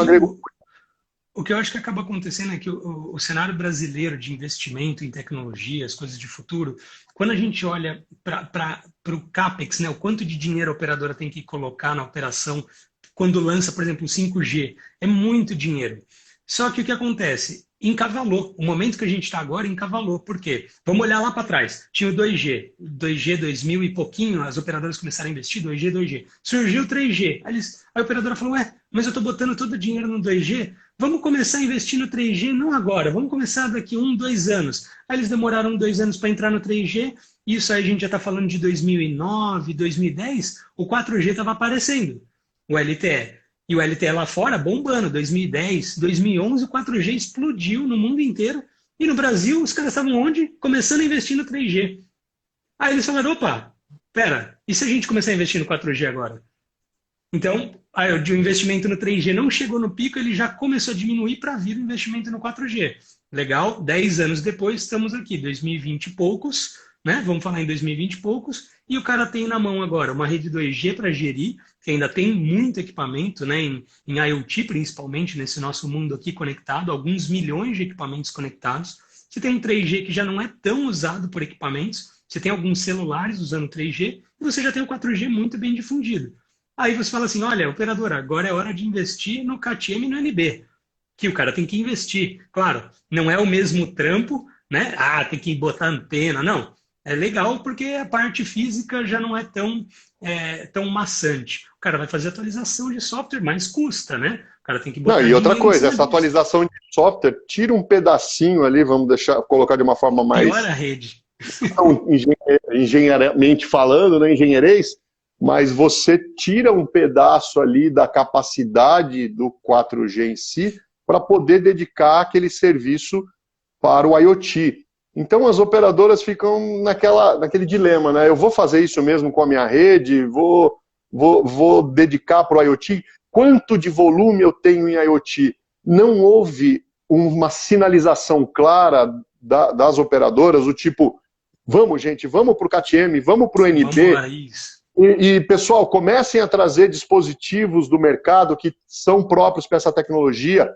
o que eu acho que acaba acontecendo é que o cenário brasileiro de investimento em tecnologia, as coisas de futuro, quando a gente olha para o CAPEX, né, o quanto de dinheiro a operadora tem que colocar na operação quando lança, por exemplo, o 5G, é muito dinheiro. Só que o que acontece? Encavalou. O momento que a gente está agora encavalou. Por quê? Vamos olhar lá para trás. Tinha o 2G. 2G 2000 e pouquinho, as operadoras começaram a investir, 2G. Surgiu o 3G. Aí a operadora falou, mas eu estou botando todo o dinheiro no 2G, vamos começar a investir no 3G não agora, vamos começar daqui 1, 2 anos. Aí eles demoraram 2 anos para entrar no 3G, isso aí a gente já está falando de 2009, 2010, o 4G estava aparecendo, o LTE. E o LTE lá fora bombando, 2010, 2011, o 4G explodiu no mundo inteiro. E no Brasil, os caras estavam onde? Começando a investir no 3G. Aí eles falaram, opa, pera, e se a gente começar a investir no 4G agora? Então, o investimento no 3G não chegou no pico, ele já começou a diminuir para vir o investimento no 4G. Legal, 10 anos depois, estamos aqui, 2020 e poucos, né? Vamos falar em 2020 e poucos, e o cara tem na mão agora uma rede 2G para gerir, que ainda tem muito equipamento, né? Em IoT, principalmente, nesse nosso mundo aqui conectado, alguns milhões de equipamentos conectados. Você tem um 3G que já não é tão usado por equipamentos, você tem alguns celulares usando 3G, e você já tem o 4G muito bem difundido. Aí você fala assim, olha, operadora, agora é hora de investir no KTM e no NB, que o cara tem que investir. Claro, não é o mesmo trampo, né? Tem que botar antena, não. É legal porque a parte física já não é tão maçante. O cara vai fazer atualização de software, mas custa, né? O cara tem que botar... Não, e outra coisa, essa atualização de software tira um pedacinho ali, vamos colocar de uma forma mais... Pior a rede. Engenheiramente falando, né, engenheirês, mas você tira um pedaço ali da capacidade do 4G em si para poder dedicar aquele serviço para o IoT. Então as operadoras ficam naquele dilema, né? Eu vou fazer isso mesmo com a minha rede, vou vou dedicar para o IoT? Quanto de volume eu tenho em IoT? Não houve uma sinalização clara das operadoras, do tipo, vamos, gente, vamos para o KTM, vamos para o NB. Pessoal, comecem a trazer dispositivos do mercado que são próprios para essa tecnologia.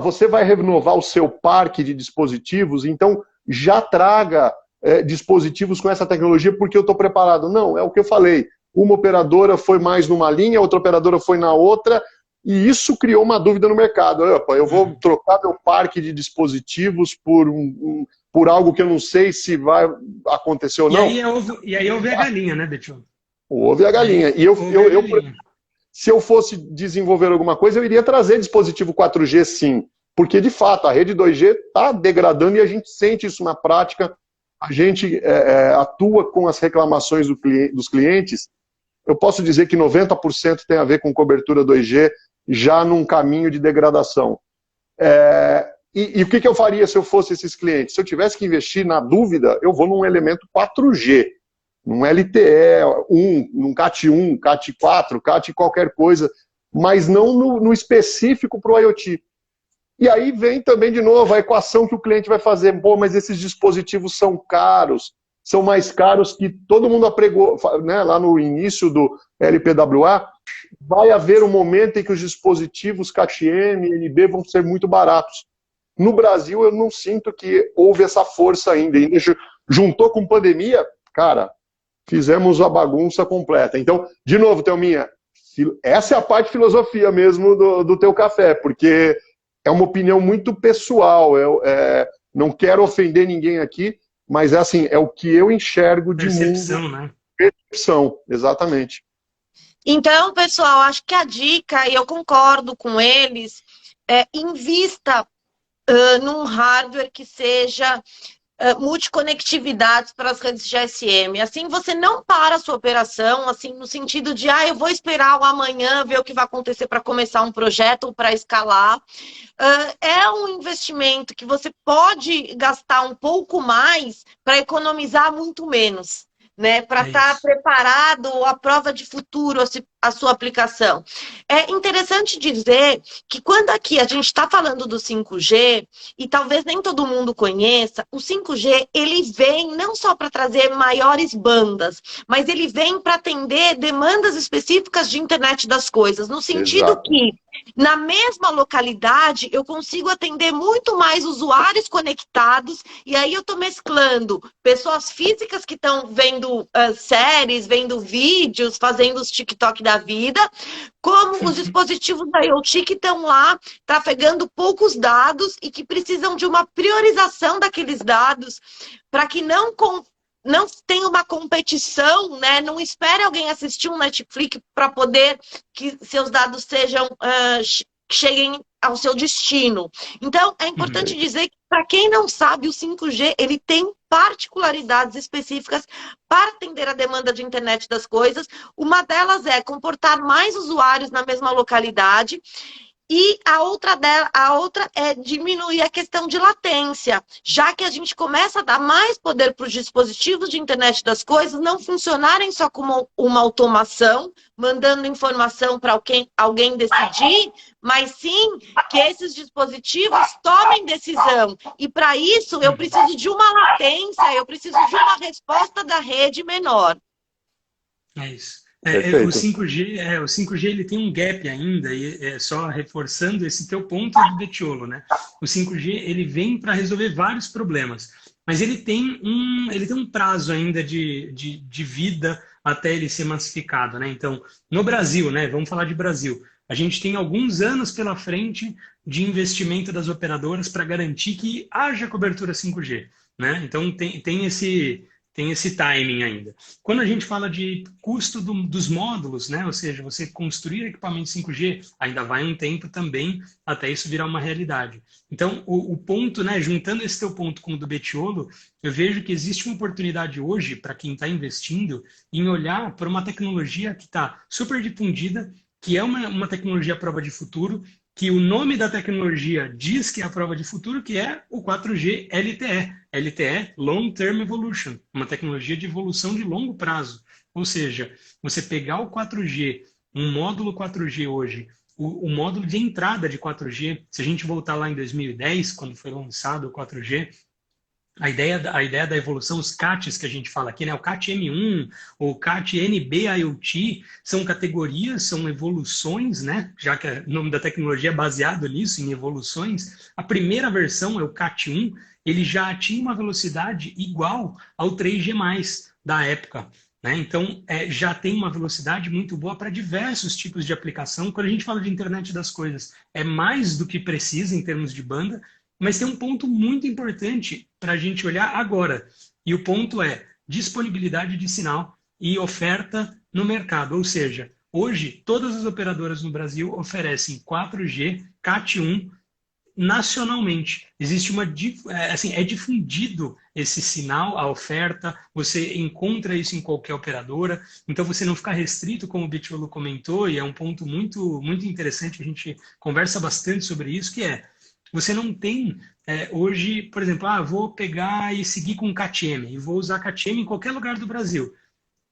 Você vai renovar o seu parque de dispositivos, então já traga dispositivos com essa tecnologia porque eu estou preparado. Não, é o que eu falei. Uma operadora foi mais numa linha, outra operadora foi na outra, e isso criou uma dúvida no mercado. Eu vou trocar meu parque de dispositivos por algo que eu não sei se vai acontecer ou não. E aí houve a galinha, né, Betiola? Houve a galinha. E se eu fosse desenvolver alguma coisa, eu iria trazer dispositivo 4G, sim. Porque, de fato, a rede 2G está degradando e a gente sente isso na prática. A gente atua com as reclamações dos clientes. Eu posso dizer que 90% tem a ver com cobertura 2G, já num caminho de degradação. E o que eu faria se eu fosse esses clientes? Se eu tivesse que investir, na dúvida, eu vou num elemento 4G, num LTE 1, num CAT 1, CAT 4, CAT qualquer coisa, mas não no específico para o IoT. E aí vem também, de novo, a equação que o cliente vai fazer. Pô, mas esses dispositivos são caros, são mais caros que todo mundo apregou, né, lá no início do LPWA, vai haver um momento em que os dispositivos KTM e NB vão ser muito baratos. No Brasil, eu não sinto que houve essa força ainda. Juntou com pandemia, cara, fizemos a bagunça completa. Então, de novo, Thelminha, essa é a parte de filosofia mesmo do teu café, porque é uma opinião muito pessoal. Eu não quero ofender ninguém aqui, mas assim, é o que eu enxergo de percepção, mundo. Né? Percepção, exatamente. Então, pessoal, acho que a dica, e eu concordo com eles, invista num hardware que seja multiconectividades para as redes GSM. Assim, você não para a sua operação, assim, no sentido de, eu vou esperar o amanhã, ver o que vai acontecer para começar um projeto ou para escalar. É um investimento que você pode gastar um pouco mais para economizar muito menos, né? Para estar preparado à prova de futuro a sua aplicação. É interessante dizer que quando aqui a gente está falando do 5G, e talvez nem todo mundo conheça, o 5G ele vem não só para trazer maiores bandas, mas ele vem para atender demandas específicas de internet das coisas, no sentido Exato. que na mesma localidade eu consigo atender muito mais usuários conectados, e aí eu estou mesclando pessoas físicas que estão vendo séries, vendo vídeos, fazendo os TikTok da vida, como os dispositivos da IoT que estão lá trafegando poucos dados e que precisam de uma priorização daqueles dados para que não tenha uma competição, né? Não espere alguém assistir um Netflix para poder que seus dados sejam cheguem ao seu destino. Então, é importante dizer que, para quem não sabe, o 5G ele tem particularidades específicas para atender a demanda de internet das coisas. Uma delas é comportar mais usuários na mesma localidade. E a outra é diminuir a questão de latência, já que a gente começa a dar mais poder para os dispositivos de internet das coisas não funcionarem só como uma automação, mandando informação para alguém decidir, mas sim que esses dispositivos tomem decisão. E para isso eu preciso de uma latência, eu preciso de uma resposta da rede menor. É isso. O 5G ele tem um gap ainda, e só reforçando esse teu ponto do Bettiolo, né? O 5G ele vem para resolver vários problemas, mas ele tem um prazo ainda de vida até ele ser massificado, né? Então, no Brasil, né? Vamos falar de Brasil. A gente tem alguns anos pela frente de investimento das operadoras para garantir que haja cobertura 5G, né? Então, tem esse timing ainda. Quando a gente fala de custo dos módulos, né? Ou seja, você construir equipamento 5G, ainda vai um tempo também até isso virar uma realidade. Então, o ponto, né? Juntando esse teu ponto com o do Bettiolo, eu vejo que existe uma oportunidade hoje para quem está investindo em olhar para uma tecnologia que está super difundida, que é uma tecnologia à prova de futuro, que o nome da tecnologia diz que é a prova de futuro, que é o 4G LTE. LTE, Long Term Evolution, uma tecnologia de evolução de longo prazo. Ou seja, você pegar o 4G, um módulo 4G hoje, o módulo de entrada de 4G, se a gente voltar lá em 2010, quando foi lançado o 4G, a ideia da evolução, os CATs que a gente fala aqui, né? O CAT M1, o CAT NB IoT, são categorias, são evoluções, né? Já que o nome da tecnologia é baseado nisso, em evoluções. A primeira versão é o CAT 1, ele já tinha uma velocidade igual ao 3G+, da época. Né? Então, já tem uma velocidade muito boa para diversos tipos de aplicação. Quando a gente fala de internet das coisas, é mais do que precisa em termos de banda, mas tem um ponto muito importante para a gente olhar agora. E o ponto é disponibilidade de sinal e oferta no mercado. Ou seja, hoje, todas as operadoras no Brasil oferecem 4G, CAT 1, nacionalmente. Existe assim, é difundido esse sinal, a oferta, você encontra isso em qualquer operadora, então você não fica restrito, como o Betiolo comentou, e é um ponto muito, muito interessante, a gente conversa bastante sobre isso, que é, você não tem hoje, por exemplo, vou pegar e seguir com CAT-M, e vou usar CAT-M em qualquer lugar do Brasil.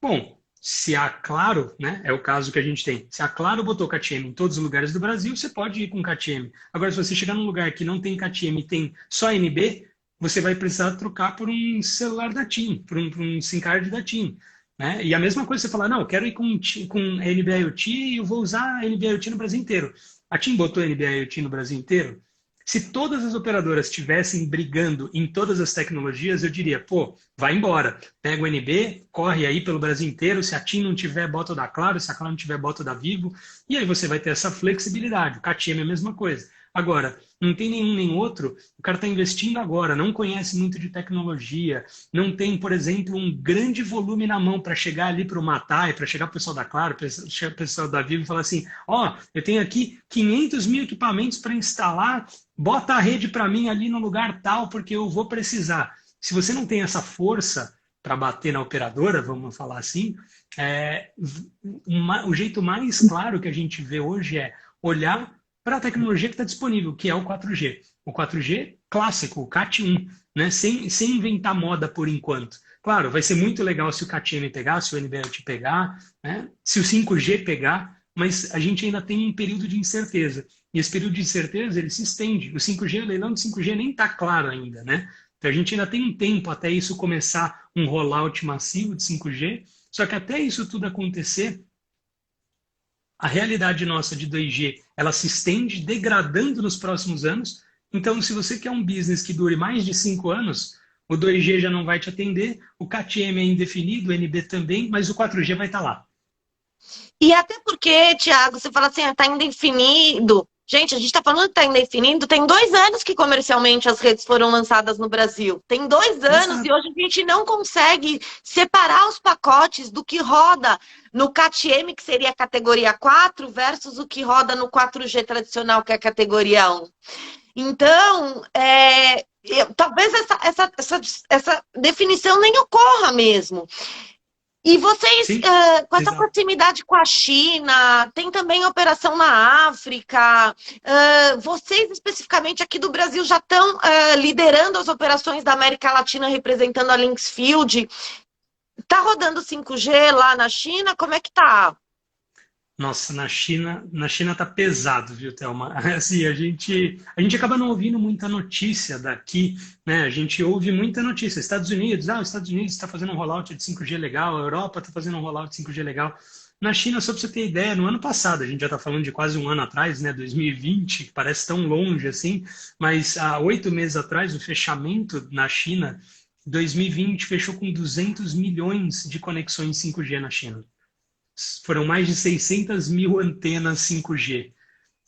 Bom, se a Claro, né, é o caso que a gente tem, se a Claro botou CAT-M em todos os lugares do Brasil, você pode ir com CAT-M. Agora, se você chegar num lugar que não tem CAT-M e tem só NB, você vai precisar trocar por um celular da TIM, por um SIM card da TIM. Né? E a mesma coisa você falar, não, eu quero ir com NB IoT e eu vou usar NB IoT no Brasil inteiro. A TIM botou NB IoT no Brasil inteiro? Se todas as operadoras estivessem brigando em todas as tecnologias, eu diria, pô, vai embora. Pega o NB, corre aí pelo Brasil inteiro. Se a TIM não tiver, bota o da Claro. Se a Claro não tiver, bota o da Vivo. E aí você vai ter essa flexibilidade. O CAT-M é a mesma coisa. Agora, não tem nenhum nem outro, o cara está investindo agora, não conhece muito de tecnologia, não tem, por exemplo, um grande volume na mão para chegar ali para o Matai, para chegar para o pessoal da Claro, para chegar para o pessoal da Vivo e falar assim, eu tenho aqui 500 mil equipamentos para instalar, bota a rede para mim ali no lugar tal, porque eu vou precisar. Se você não tem essa força para bater na operadora, vamos falar assim, o jeito mais claro que a gente vê hoje é olhar para a tecnologia que está disponível, que é o 4G. O 4G clássico, o CAT 1, né? sem inventar moda por enquanto. Claro, vai ser muito legal se o CAT-M pegar, se o NB-IoT pegar, né? Se o 5G pegar, mas a gente ainda tem um período de incerteza. E esse período de incerteza, ele se estende. O 5G, o leilão do 5G nem está claro ainda, né? Então a gente ainda tem um tempo até isso começar um rollout massivo de 5G, só que até isso tudo acontecer, a realidade nossa de 2G, ela se estende degradando nos próximos anos. Então, se você quer um business que dure mais de 5 anos, o 2G já não vai te atender, o CAT-M é indefinido, o NB também, mas o 4G vai estar lá. E até porque, Thiago, você fala assim, está indefinido. Gente, a gente está falando que está indefinido, tem 2 anos que comercialmente as redes foram lançadas no Brasil. Tem 2 anos. Exato. E hoje a gente não consegue separar os pacotes do que roda no CAT-M, que seria a categoria 4, versus o que roda no 4G tradicional, que é a categoria 1. Então, talvez essa definição nem ocorra mesmo. E vocês, com essa proximidade com a China, tem também operação na África, vocês especificamente aqui do Brasil já estão liderando as operações da América Latina, representando a Linksfield. Está rodando 5G lá na China? Como é que tá? Nossa, na China tá pesado, viu, Thelma? Assim, a gente acaba não ouvindo muita notícia daqui, né? A gente ouve muita notícia. Estados Unidos, os Estados Unidos está fazendo um rollout de 5G legal, a Europa está fazendo um rollout de 5G legal. Na China, só para você ter ideia, no ano passado, a gente já está falando de quase um ano atrás, né? 2020, que parece tão longe assim, mas há 8 meses atrás, o fechamento na China, 2020, fechou com 200 milhões de conexões 5G na China. Foram mais de 600 mil antenas 5G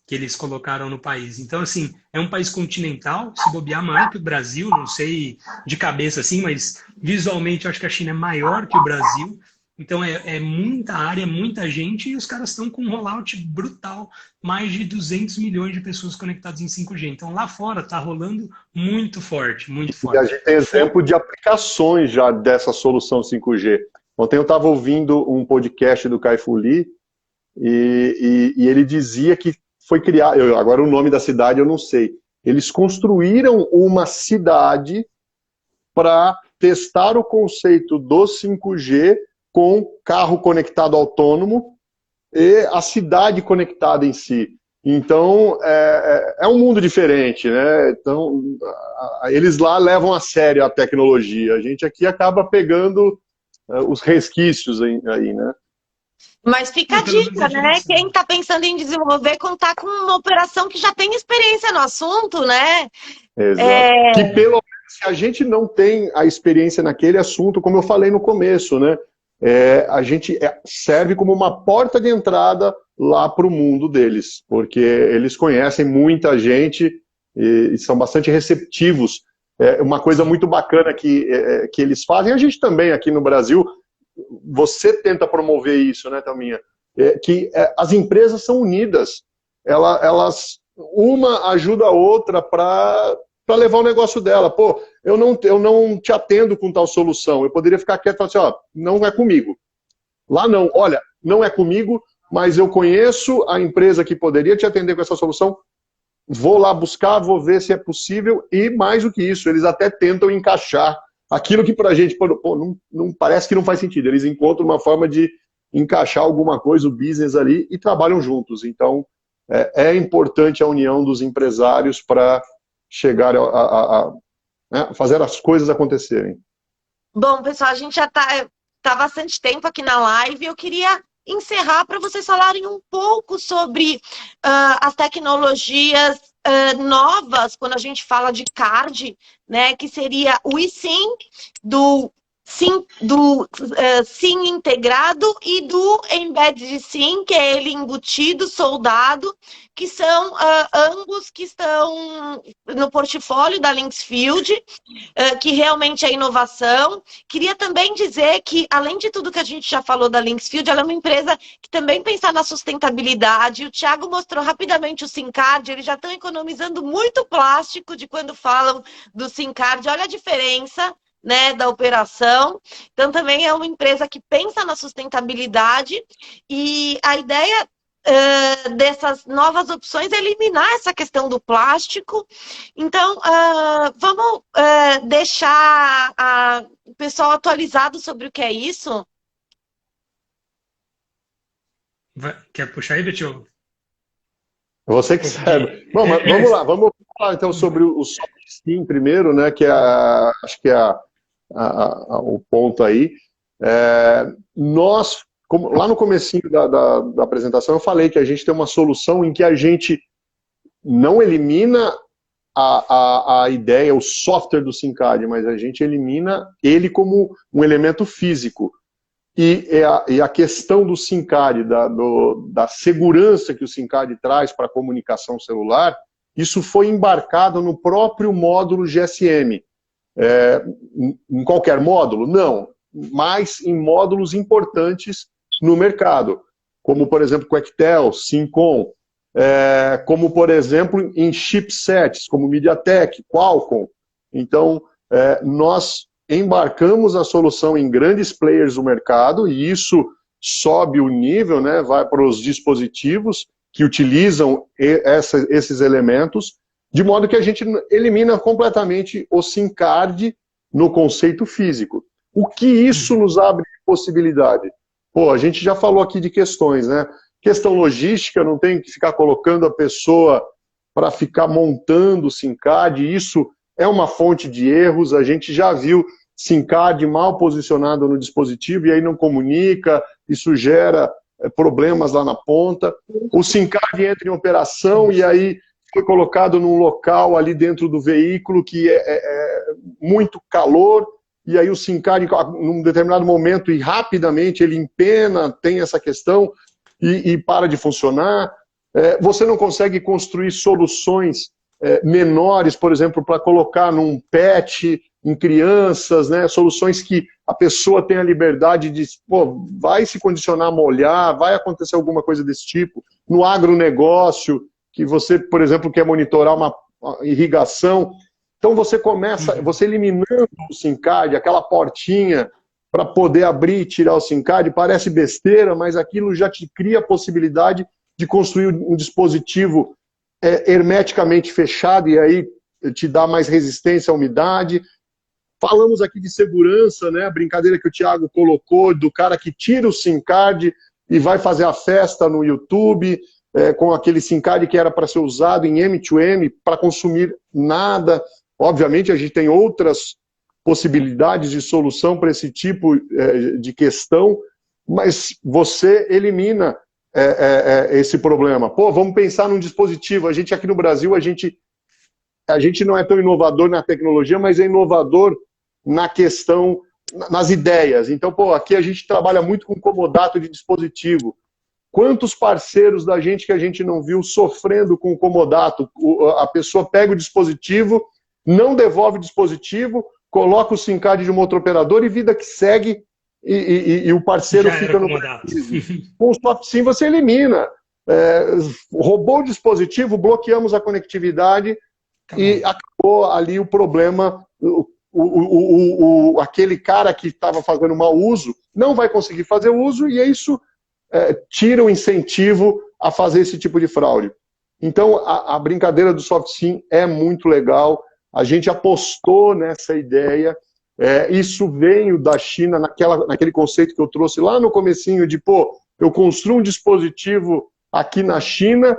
que eles colocaram no país. Então, assim, é um país continental, se bobear maior que o Brasil, não sei de cabeça assim, mas visualmente eu acho que a China é maior que o Brasil. Então, é muita área, muita gente, e os caras estão com um rollout brutal, mais de 200 milhões de pessoas conectadas em 5G. Então, lá fora está rolando muito forte, muito forte. E a gente tem exemplo de aplicações já dessa solução 5G. Ontem eu estava ouvindo um podcast do Kai-Fu Lee e ele dizia que foi criado, agora o nome da cidade eu não sei, eles construíram uma cidade para testar o conceito do 5G com carro conectado autônomo e a cidade conectada em si. Então, é um mundo diferente, né? Então, eles lá levam a sério a tecnologia. A gente aqui acaba pegando os resquícios aí, né? Mas fica a dica, né? Quem está pensando em desenvolver, contar com uma operação que já tem experiência no assunto, né? Exato. Que pelo menos se a gente não tem a experiência naquele assunto, como eu falei no começo, né? A gente serve como uma porta de entrada lá para o mundo deles, porque eles conhecem muita gente e são bastante receptivos. Uma coisa muito bacana que eles fazem, a gente também aqui no Brasil, você tenta promover isso, né, Thelminha? Que as empresas são unidas, elas uma ajuda a outra para levar o negócio dela. Pô, eu não te atendo com tal solução, eu poderia ficar quieto e falar assim, ó, não é comigo. Lá não, olha, não é comigo, mas eu conheço a empresa que poderia te atender com essa solução, vou lá buscar, vou ver se é possível, e mais do que isso, eles até tentam encaixar aquilo que pra gente, pô, não parece que não faz sentido, eles encontram uma forma de encaixar alguma coisa, o business ali, e trabalham juntos. Então, é importante a união dos empresários para chegar a fazer as coisas acontecerem. Bom, pessoal, a gente já tá bastante tempo aqui na live. Eu queria encerrar para vocês falarem um pouco sobre as tecnologias novas, quando a gente fala de card, né, que seria o eSIM, do SIM integrado e do Embedded SIM, que é ele embutido, soldado, que são ambos que estão no portfólio da Linksfield, que realmente é inovação. Queria também dizer que, além de tudo que a gente já falou da Linksfield, ela é uma empresa que também pensa na sustentabilidade. O Thiago mostrou rapidamente o SIM Card, eles já estão economizando muito plástico de quando falam do SIM Card. Olha a diferença, né, da operação. Então, também é uma empresa que pensa na sustentabilidade, e a ideia dessas novas opções é eliminar essa questão do plástico. Então, vamos deixar o pessoal atualizado sobre o que é isso? Quer puxar aí, Betio? Você que sabe. Bom, mas vamos lá, vamos falar então sobre o SoftSIM primeiro, né, que acho que é o ponto aí. Nós, lá no comecinho da apresentação, eu falei que a gente tem uma solução em que a gente não elimina a ideia, o software do SIM Card, mas a gente elimina ele como um elemento físico. E a questão do SIM Card, da segurança que o SIM Card traz para a comunicação celular, isso foi embarcado no próprio módulo GSM. Em qualquer módulo? Não, mas em módulos importantes no mercado, como, por exemplo, Quectel, Syncom, como, por exemplo, em chipsets, como MediaTek, Qualcomm. Então, nós embarcamos a solução em grandes players do mercado, e isso sobe o nível, né, vai para os dispositivos que utilizam esses elementos, de modo que a gente elimina completamente o SIM Card no conceito físico. O que isso nos abre de possibilidade? Pô, a gente já falou aqui de questões, né? Questão logística, não tem que ficar colocando a pessoa para ficar montando o SIM Card, isso é uma fonte de erros. A gente já viu SIM Card mal posicionado no dispositivo e aí não comunica, isso gera problemas lá na ponta. O SIM Card entra em operação e aí foi colocado num local ali dentro do veículo que é muito calor, e aí o SIM Card, num determinado momento e rapidamente, ele empena, tem essa questão e para de funcionar. Você não consegue construir soluções menores, por exemplo, para colocar num pet, em crianças, né? Soluções que a pessoa tem a liberdade de, pô, vai se condicionar a molhar, vai acontecer alguma coisa desse tipo. No agronegócio, que você, por exemplo, quer monitorar uma irrigação. Então você começa, você eliminando o SIM Card, aquela portinha para poder abrir e tirar o SIM Card, parece besteira, mas aquilo já te cria a possibilidade de construir um dispositivo hermeticamente fechado, e aí te dá mais resistência à umidade, falamos aqui de segurança, né? A brincadeira que o Thiago colocou do cara que tira o SIM card e vai fazer a festa no YouTube com aquele SIM card que era para ser usado em M2M para consumir nada. Obviamente, a gente tem outras possibilidades de solução para esse tipo de questão, mas você elimina esse problema. Pô, vamos pensar num dispositivo. A gente aqui no Brasil, a gente não é tão inovador na tecnologia, mas é inovador na questão, nas ideias. Então, pô, aqui a gente trabalha muito com comodato de dispositivo. Quantos parceiros da gente que a gente não viu sofrendo com o comodato? A pessoa pega o dispositivo, não devolve o dispositivo, coloca o SIM card de uma outra operadora e vida que segue, e o parceiro fica no prejuízo. Com o SoftSIM você elimina. Roubou o dispositivo, bloqueamos a conectividade e acabou ali o problema. Aquele cara que estava fazendo mau uso não vai conseguir fazer uso e isso tira o incentivo a fazer esse tipo de fraude. Então, a brincadeira do SoftSIM é muito legal. A gente apostou nessa ideia. Isso veio da China, naquele conceito que eu trouxe lá no comecinho de, pô, eu construo um dispositivo aqui na China,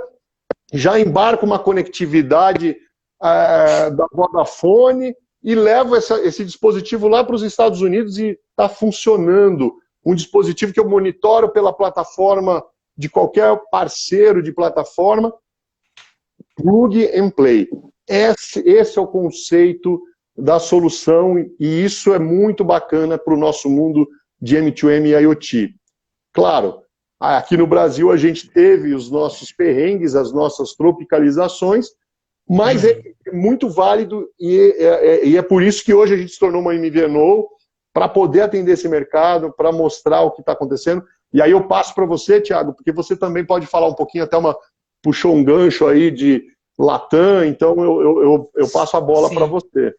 já embarco uma conectividade da Vodafone e levo esse dispositivo lá para os Estados Unidos e está funcionando. Um dispositivo que eu monitoro pela plataforma de qualquer parceiro de plataforma, plug and play. Esse é o conceito da solução e isso é muito bacana para o nosso mundo de M2M e IoT. Claro, aqui no Brasil a gente teve os nossos perrengues, as nossas tropicalizações, mas é muito válido e é por isso que hoje a gente se tornou uma MVNO para poder atender esse mercado, para mostrar o que está acontecendo. E aí eu passo para você, Thiago, porque você também pode falar um pouquinho, puxou um gancho aí de Latam, então eu passo a bola para você.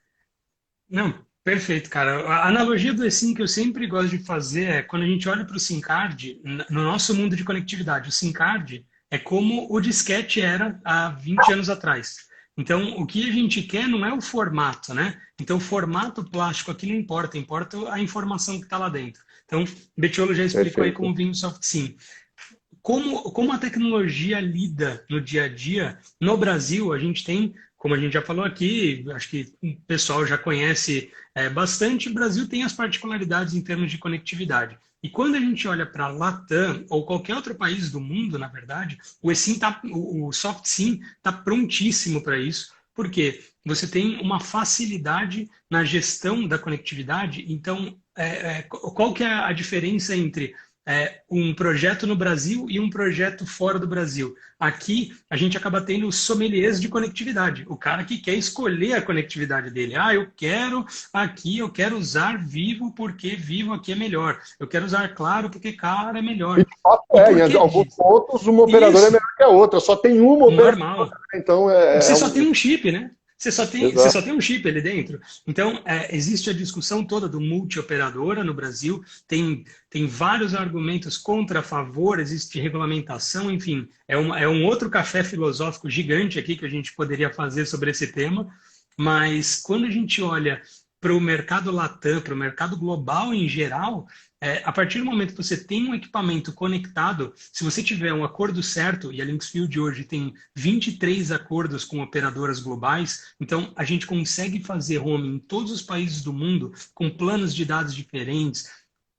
Não, perfeito, cara. A analogia do eSIM que eu sempre gosto de fazer é quando a gente olha para o SIM card, no nosso mundo de conectividade, o SIM card é como o disquete era há 20 anos atrás. Então, o que a gente quer não é o formato, né? Então, o formato plástico aqui não importa, importa a informação que está lá dentro. Então, Bettiolo já explicou aí como vem o SoftSIM. Como a tecnologia lida no dia a dia, no Brasil a gente tem, como a gente já falou aqui, acho que o pessoal já conhece bastante, o Brasil tem as particularidades em termos de conectividade. E quando a gente olha para a Latam, ou qualquer outro país do mundo, na verdade, o SoftSIM está prontíssimo para isso, porque você tem uma facilidade na gestão da conectividade. Então, qual que é a diferença entre um projeto no Brasil e um projeto fora do Brasil? Aqui, a gente acaba tendo sommeliers de conectividade. O cara que quer escolher a conectividade dele. Eu quero usar Vivo porque Vivo aqui é melhor. Eu quero usar Claro porque Claro é melhor. Em alguns pontos, uma operadora é melhor que a outra. Só tem uma operadora. Normal. Então, você só tem um chip, né? Você só tem um chip ali dentro. Então, existe a discussão toda do multioperadora no Brasil, tem vários argumentos contra, a favor, existe regulamentação, enfim, é um outro café filosófico gigante aqui que a gente poderia fazer sobre esse tema, mas quando a gente olha para o mercado Latam, para o mercado global em geral, a partir do momento que você tem um equipamento conectado, se você tiver um acordo certo, e a Linksfield hoje tem 23 acordos com operadoras globais, então a gente consegue fazer roaming em todos os países do mundo, com planos de dados diferentes,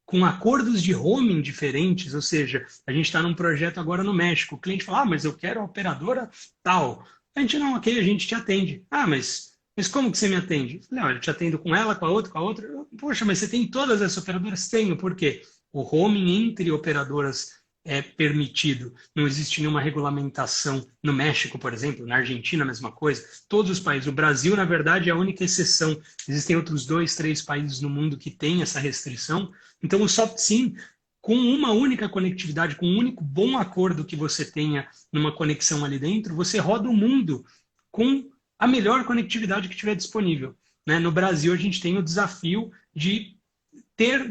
com acordos de roaming diferentes, ou seja, a gente está num projeto agora no México, o cliente fala, mas eu quero a operadora tal. A gente não, ok, a gente te atende. Mas como que você me atende? Eu falei, olha, eu te atendo com ela, com a outra. Poxa, mas você tem todas as operadoras? Tenho, por quê? O roaming entre operadoras é permitido. Não existe nenhuma regulamentação no México, por exemplo, na Argentina, a mesma coisa. Todos os países. O Brasil, na verdade, é a única exceção. Existem outros 2, 3 países no mundo que têm essa restrição. Então, o SoftSIM, com uma única conectividade, com um único bom acordo que você tenha numa conexão ali dentro, você roda o mundo com a melhor conectividade que tiver disponível. Né? No Brasil, a gente tem o desafio de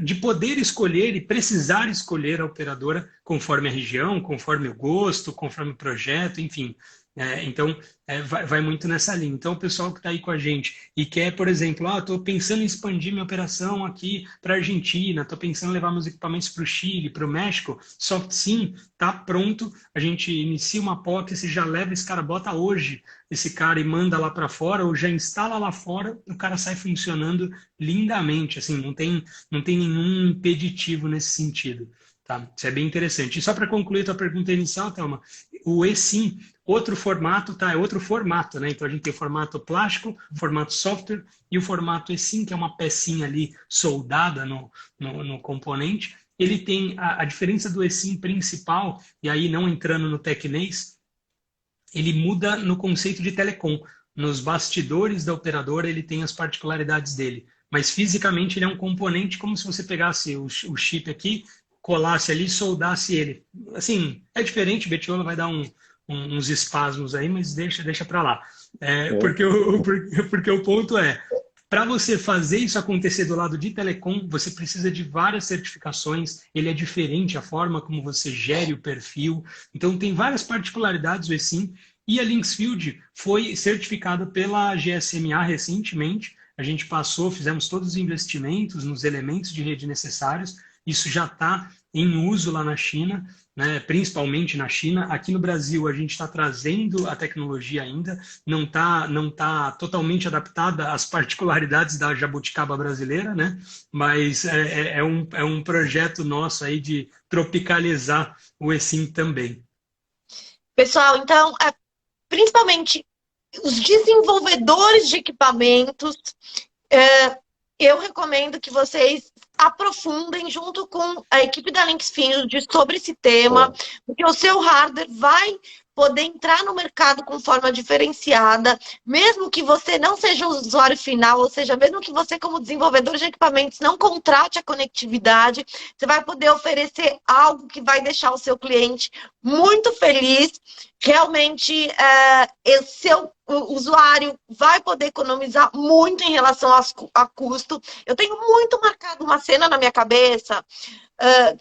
de poder escolher e precisar escolher a operadora conforme a região, conforme o gosto, conforme o projeto, enfim. Então, vai muito nessa linha. Então, o pessoal que está aí com a gente e quer, por exemplo, estou pensando em expandir minha operação aqui para a Argentina, estou pensando em levar meus equipamentos para o Chile, para o México, SoftSim está pronto, a gente inicia uma POC, você já leva esse cara, bota hoje esse cara e manda lá para fora, ou já instala lá fora, o cara sai funcionando lindamente, assim, não tem nenhum impeditivo nesse sentido. Tá? Isso é bem interessante. E só para concluir a tua pergunta inicial, Thelma, o eSIM, outro formato, tá? É outro formato, né? Então a gente tem o formato plástico, formato software e o formato eSIM, que é uma pecinha ali soldada no componente. Ele tem a diferença do eSIM principal, e aí não entrando no tecnês, ele muda no conceito de telecom. Nos bastidores da operadora ele tem as particularidades dele, mas fisicamente ele é um componente como se você pegasse o chip aqui, colasse ali e soldasse ele. Assim, é diferente, o Betiola vai dar uns espasmos aí, mas deixa para lá. Porque o ponto é, para você fazer isso acontecer do lado de telecom, você precisa de várias certificações, ele é diferente a forma como você gere o perfil, então tem várias particularidades o eSIM, e a Linksfield foi certificada pela GSMA recentemente, a gente fizemos todos os investimentos nos elementos de rede necessários, isso já está em uso lá na China, né, principalmente na China. Aqui no Brasil a gente está trazendo a tecnologia ainda, não tá totalmente adaptada às particularidades da jabuticaba brasileira, né? Mas é um projeto nosso aí de tropicalizar o eSIM também. Pessoal, então, principalmente os desenvolvedores de equipamentos, eu recomendo que vocês aprofundem junto com a equipe da Linksfield sobre esse tema, porque o seu hardware vai poder entrar no mercado com forma diferenciada, mesmo que você não seja o usuário final, ou seja, mesmo que você como desenvolvedor de equipamentos não contrate a conectividade, você vai poder oferecer algo que vai deixar o seu cliente muito feliz. Realmente, o seu usuário vai poder economizar muito em relação a custo. Eu tenho muito marcado uma cena na minha cabeça,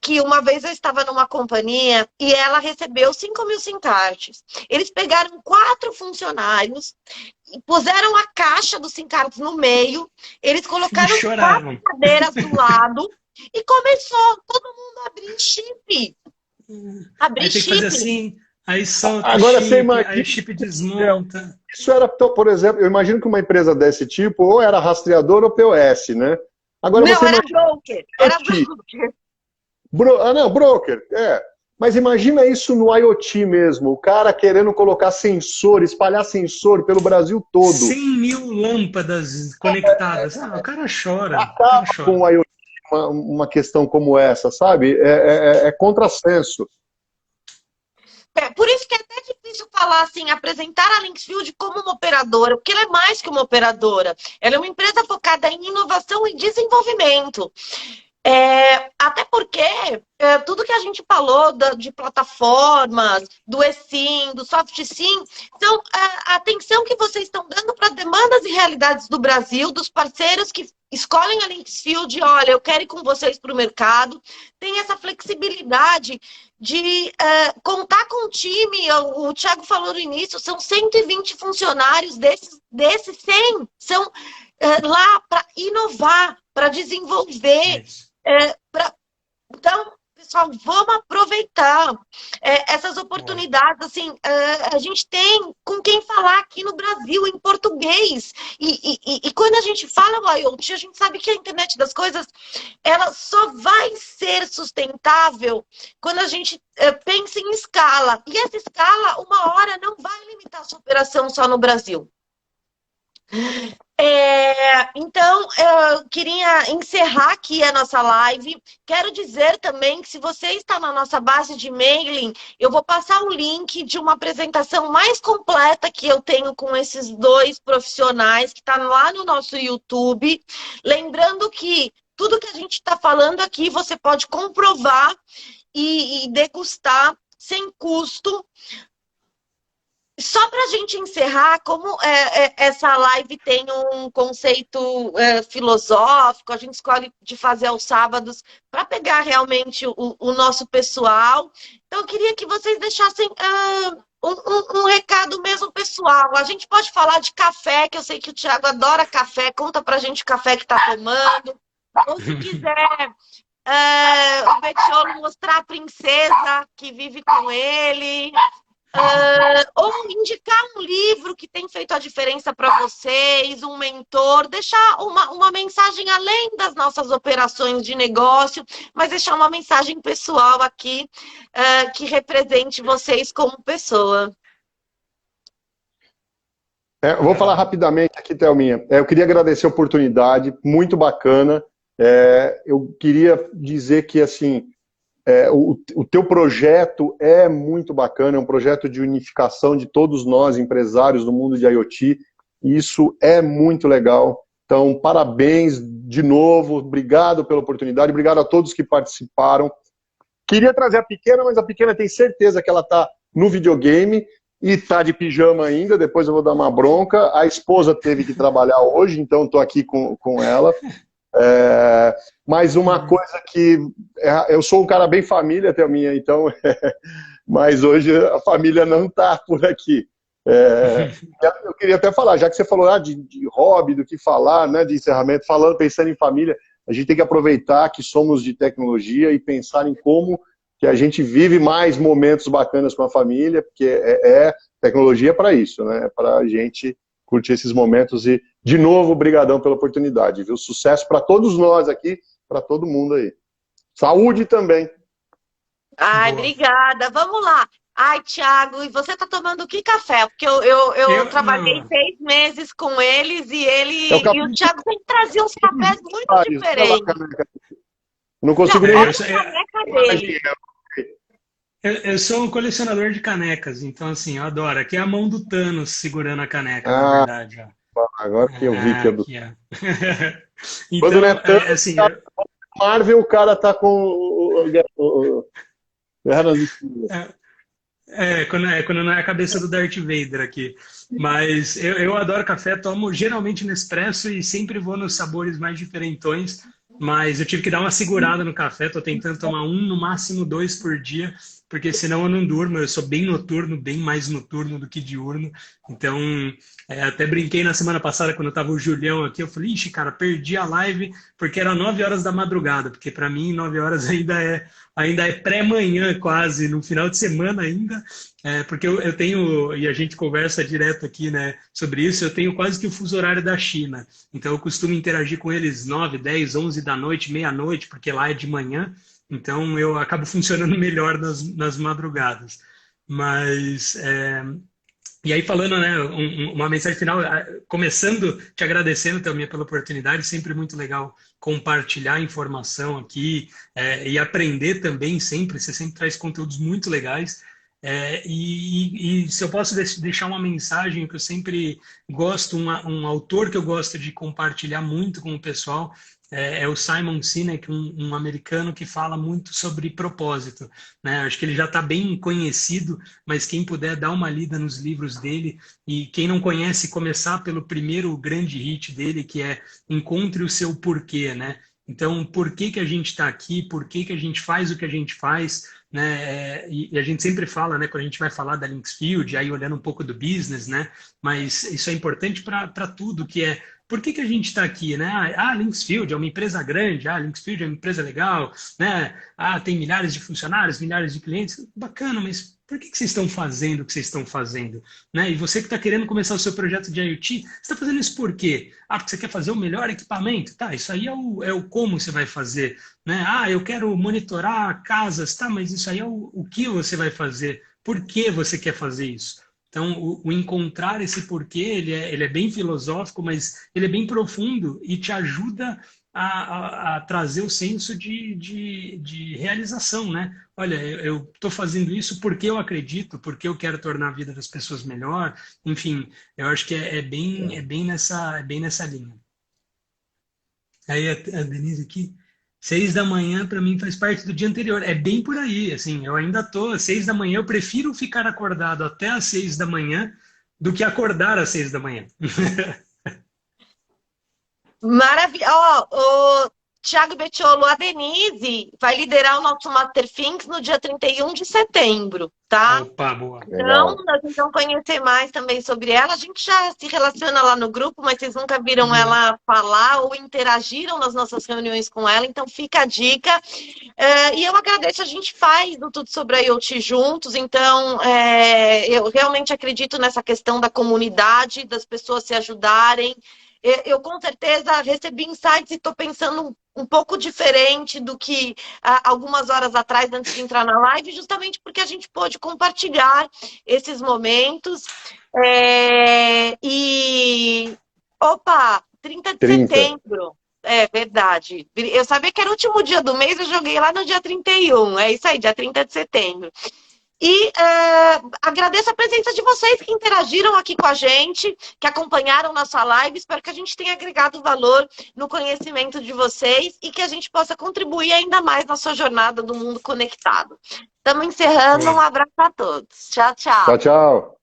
que uma vez eu estava numa companhia e ela recebeu 5.000 SIM cards. Eles pegaram 4 funcionários, puseram a caixa dos SIM cards no meio, eles colocaram 4 cadeiras do lado e começou todo mundo a abrir chip. Aí tem que fazer assim, aí solta agora chip, você imagina, aí chip desmonta. Isso era, por exemplo, eu imagino que uma empresa desse tipo ou era rastreador ou POS, né? Agora não, você era imagina... broker. Era broker. Não, broker, Mas imagina isso no IoT mesmo, o cara querendo colocar sensor, espalhar sensor pelo Brasil todo. 100.000 lâmpadas conectadas. O cara chora. Acaba com o IoT uma questão como essa, sabe? É contrassenso. Por isso que é até difícil falar assim, apresentar a Linksfield como uma operadora, porque ela é mais que uma operadora. Ela é uma empresa focada em inovação e desenvolvimento. Até porque tudo que a gente falou de plataformas, do eSIM, do SoftSIM, então a atenção que vocês estão dando para demandas e realidades do Brasil, dos parceiros que escolhem a Linksfield, olha, eu quero ir com vocês para o mercado, tem essa flexibilidade de contar com o time. O Thiago falou no início, são 120 funcionários, desses 100 são lá para inovar, para desenvolver. Então, pessoal, vamos aproveitar essas oportunidades. Assim, a gente tem com quem falar aqui no Brasil, em português. E quando a gente fala o IoT, a gente sabe que a internet das coisas ela só vai ser sustentável quando a gente pensa em escala. E essa escala, uma hora, não vai limitar a sua operação só no Brasil. Então, eu queria encerrar aqui a nossa live. Quero dizer também que se você está na nossa base de mailing, eu vou passar o link de uma apresentação mais completa que eu tenho com esses 2 profissionais, que está lá no nosso YouTube. Lembrando que tudo que a gente está falando aqui, você pode comprovar e degustar sem custo. Só para a gente encerrar, como essa live tem um conceito filosófico, a gente escolhe de fazer aos sábados para pegar realmente o nosso pessoal. Então, eu queria que vocês deixassem um recado mesmo pessoal. A gente pode falar de café, que eu sei que o Thiago adora café. Conta para a gente o café que está tomando. Ou se quiser, o Betiolo mostrar a princesa que vive com ele. Ou indicar um livro que tem feito a diferença para vocês, um mentor, deixar uma mensagem além das nossas operações de negócio, mas deixar uma mensagem pessoal aqui que represente vocês como pessoa. Eu vou falar rapidamente aqui, Thelminha. Eu queria agradecer a oportunidade, muito bacana. Eu queria dizer que, assim, o teu projeto é muito bacana, é um projeto de unificação de todos nós, empresários do mundo de IoT, e isso é muito legal. Então, parabéns de novo, obrigado pela oportunidade, obrigado a todos que participaram. Queria trazer a pequena, mas a pequena tem certeza que ela está no videogame e está de pijama ainda, depois eu vou dar uma bronca. A esposa teve que trabalhar hoje, então estou aqui com ela. Mas uma coisa que... eu sou um cara bem família, Thelminha, então... mas hoje a família não está por aqui. Eu queria até falar, já que você falou de hobby, do que falar, né, de encerramento, pensando em família, a gente tem que aproveitar que somos de tecnologia e pensar em como que a gente vive mais momentos bacanas com a família, porque tecnologia para isso, né? Para a gente curtir esses momentos. E, de novo, brigadão pela oportunidade, viu? Sucesso para todos nós aqui, para todo mundo aí. Saúde também. Ai, Boa. Obrigada. Vamos lá. Ai, Thiago, e você tá tomando que café? Porque eu trabalhei 6 meses com eles e o Thiago sempre trazia uns cafés muito diferentes. Não consigo nem... Eu sou um colecionador de canecas, então assim, eu adoro. Aqui é a mão do Thanos segurando a caneca, na verdade. Ó. Agora que eu vi que é do... Aqui, então, quando não é Thanos, assim, Marvel, o cara tá com o Guerra nas Estrelas. Quando não é a cabeça do Darth Vader aqui. Mas eu adoro café, tomo geralmente Nespresso e sempre vou nos sabores mais diferentões. Mas eu tive que dar uma segurada no café, tô tentando tomar no máximo 2 por dia, porque senão eu não durmo. Eu sou bem noturno, bem mais noturno do que diurno. Então, até brinquei na semana passada, quando tava o Julião aqui, eu falei, ixi, cara, perdi a live porque era 9 horas da madrugada, porque para mim 9 horas ainda é pré-manhã quase, no final de semana ainda, porque eu tenho, e a gente conversa direto aqui, né, sobre isso, eu tenho quase que o fuso horário da China, então eu costumo interagir com eles 9, 10, 11 da noite, meia-noite, porque lá é de manhã, então eu acabo funcionando melhor nas madrugadas. Mas, e aí falando, né, uma mensagem final, começando te agradecendo também pela oportunidade, sempre muito legal compartilhar informação aqui e aprender também sempre, você sempre traz conteúdos muito legais. E se eu posso deixar uma mensagem que eu sempre gosto, um autor que eu gosto de compartilhar muito com o pessoal, é o Simon Sinek, um americano que fala muito sobre propósito, né? Acho que ele já está bem conhecido, mas quem puder dar uma lida nos livros dele, e quem não conhece, começar pelo primeiro grande hit dele, que é Encontre o Seu Porquê, né? Então, por que que a gente está aqui? Por que que a gente faz o que a gente faz? Né? E a gente sempre fala, né, quando a gente vai falar da Lynxfield, aí olhando um pouco do business, né? Mas isso é importante para tudo, que é por que que a gente está aqui, né? Lynxfield é uma empresa grande, Lynxfield é uma empresa legal, né? Tem milhares de funcionários, milhares de clientes, bacana, mas por que que vocês estão fazendo o que vocês estão fazendo? Né? E você que está querendo começar o seu projeto de IoT, você está fazendo isso por quê? Porque você quer fazer o melhor equipamento? Tá, isso aí é o como você vai fazer. Né? Eu quero monitorar casas, tá, mas isso aí é o que você vai fazer. Por que você quer fazer isso? Então, o encontrar esse porquê, ele é bem filosófico, mas ele é bem profundo e te ajuda a trazer o senso de realização, né? Olha, eu estou fazendo isso porque eu acredito, porque eu quero tornar a vida das pessoas melhor. Enfim, eu acho que é bem nessa linha. Aí a Denise aqui... 6 da manhã para mim faz parte do dia anterior. É bem por aí, assim, eu ainda tô às 6 da manhã, eu prefiro ficar acordado até às 6 da manhã do que acordar às 6 da manhã. Maravilha. Ó, o Thiago Bettiolo, a Denise vai liderar o nosso Master Things no dia 31 de setembro, tá? Opa, boa. Então, Legal. nós vamos conhecer mais também sobre ela. A gente já se relaciona lá no grupo, mas vocês nunca viram Uhum. ela falar ou interagiram nas nossas reuniões com ela, então fica a dica. E eu agradeço, a gente faz o Tudo sobre a IoT juntos, então eu realmente acredito nessa questão da comunidade, das pessoas se ajudarem. Eu com certeza recebi insights e estou pensando um pouco diferente do que algumas horas atrás, antes de entrar na live, justamente porque a gente pôde compartilhar esses momentos. Opa, 30 de 30. setembro. É verdade. Eu sabia que era o último dia do mês, eu joguei lá no dia 31. É isso aí, dia 30 de setembro. E agradeço a presença de vocês que interagiram aqui com a gente, que acompanharam nossa live. Espero que a gente tenha agregado valor no conhecimento de vocês e que a gente possa contribuir ainda mais na sua jornada do mundo conectado. Estamos encerrando. Um Boa. abraço a todos. Tchau, Tchau, tchau. tchau.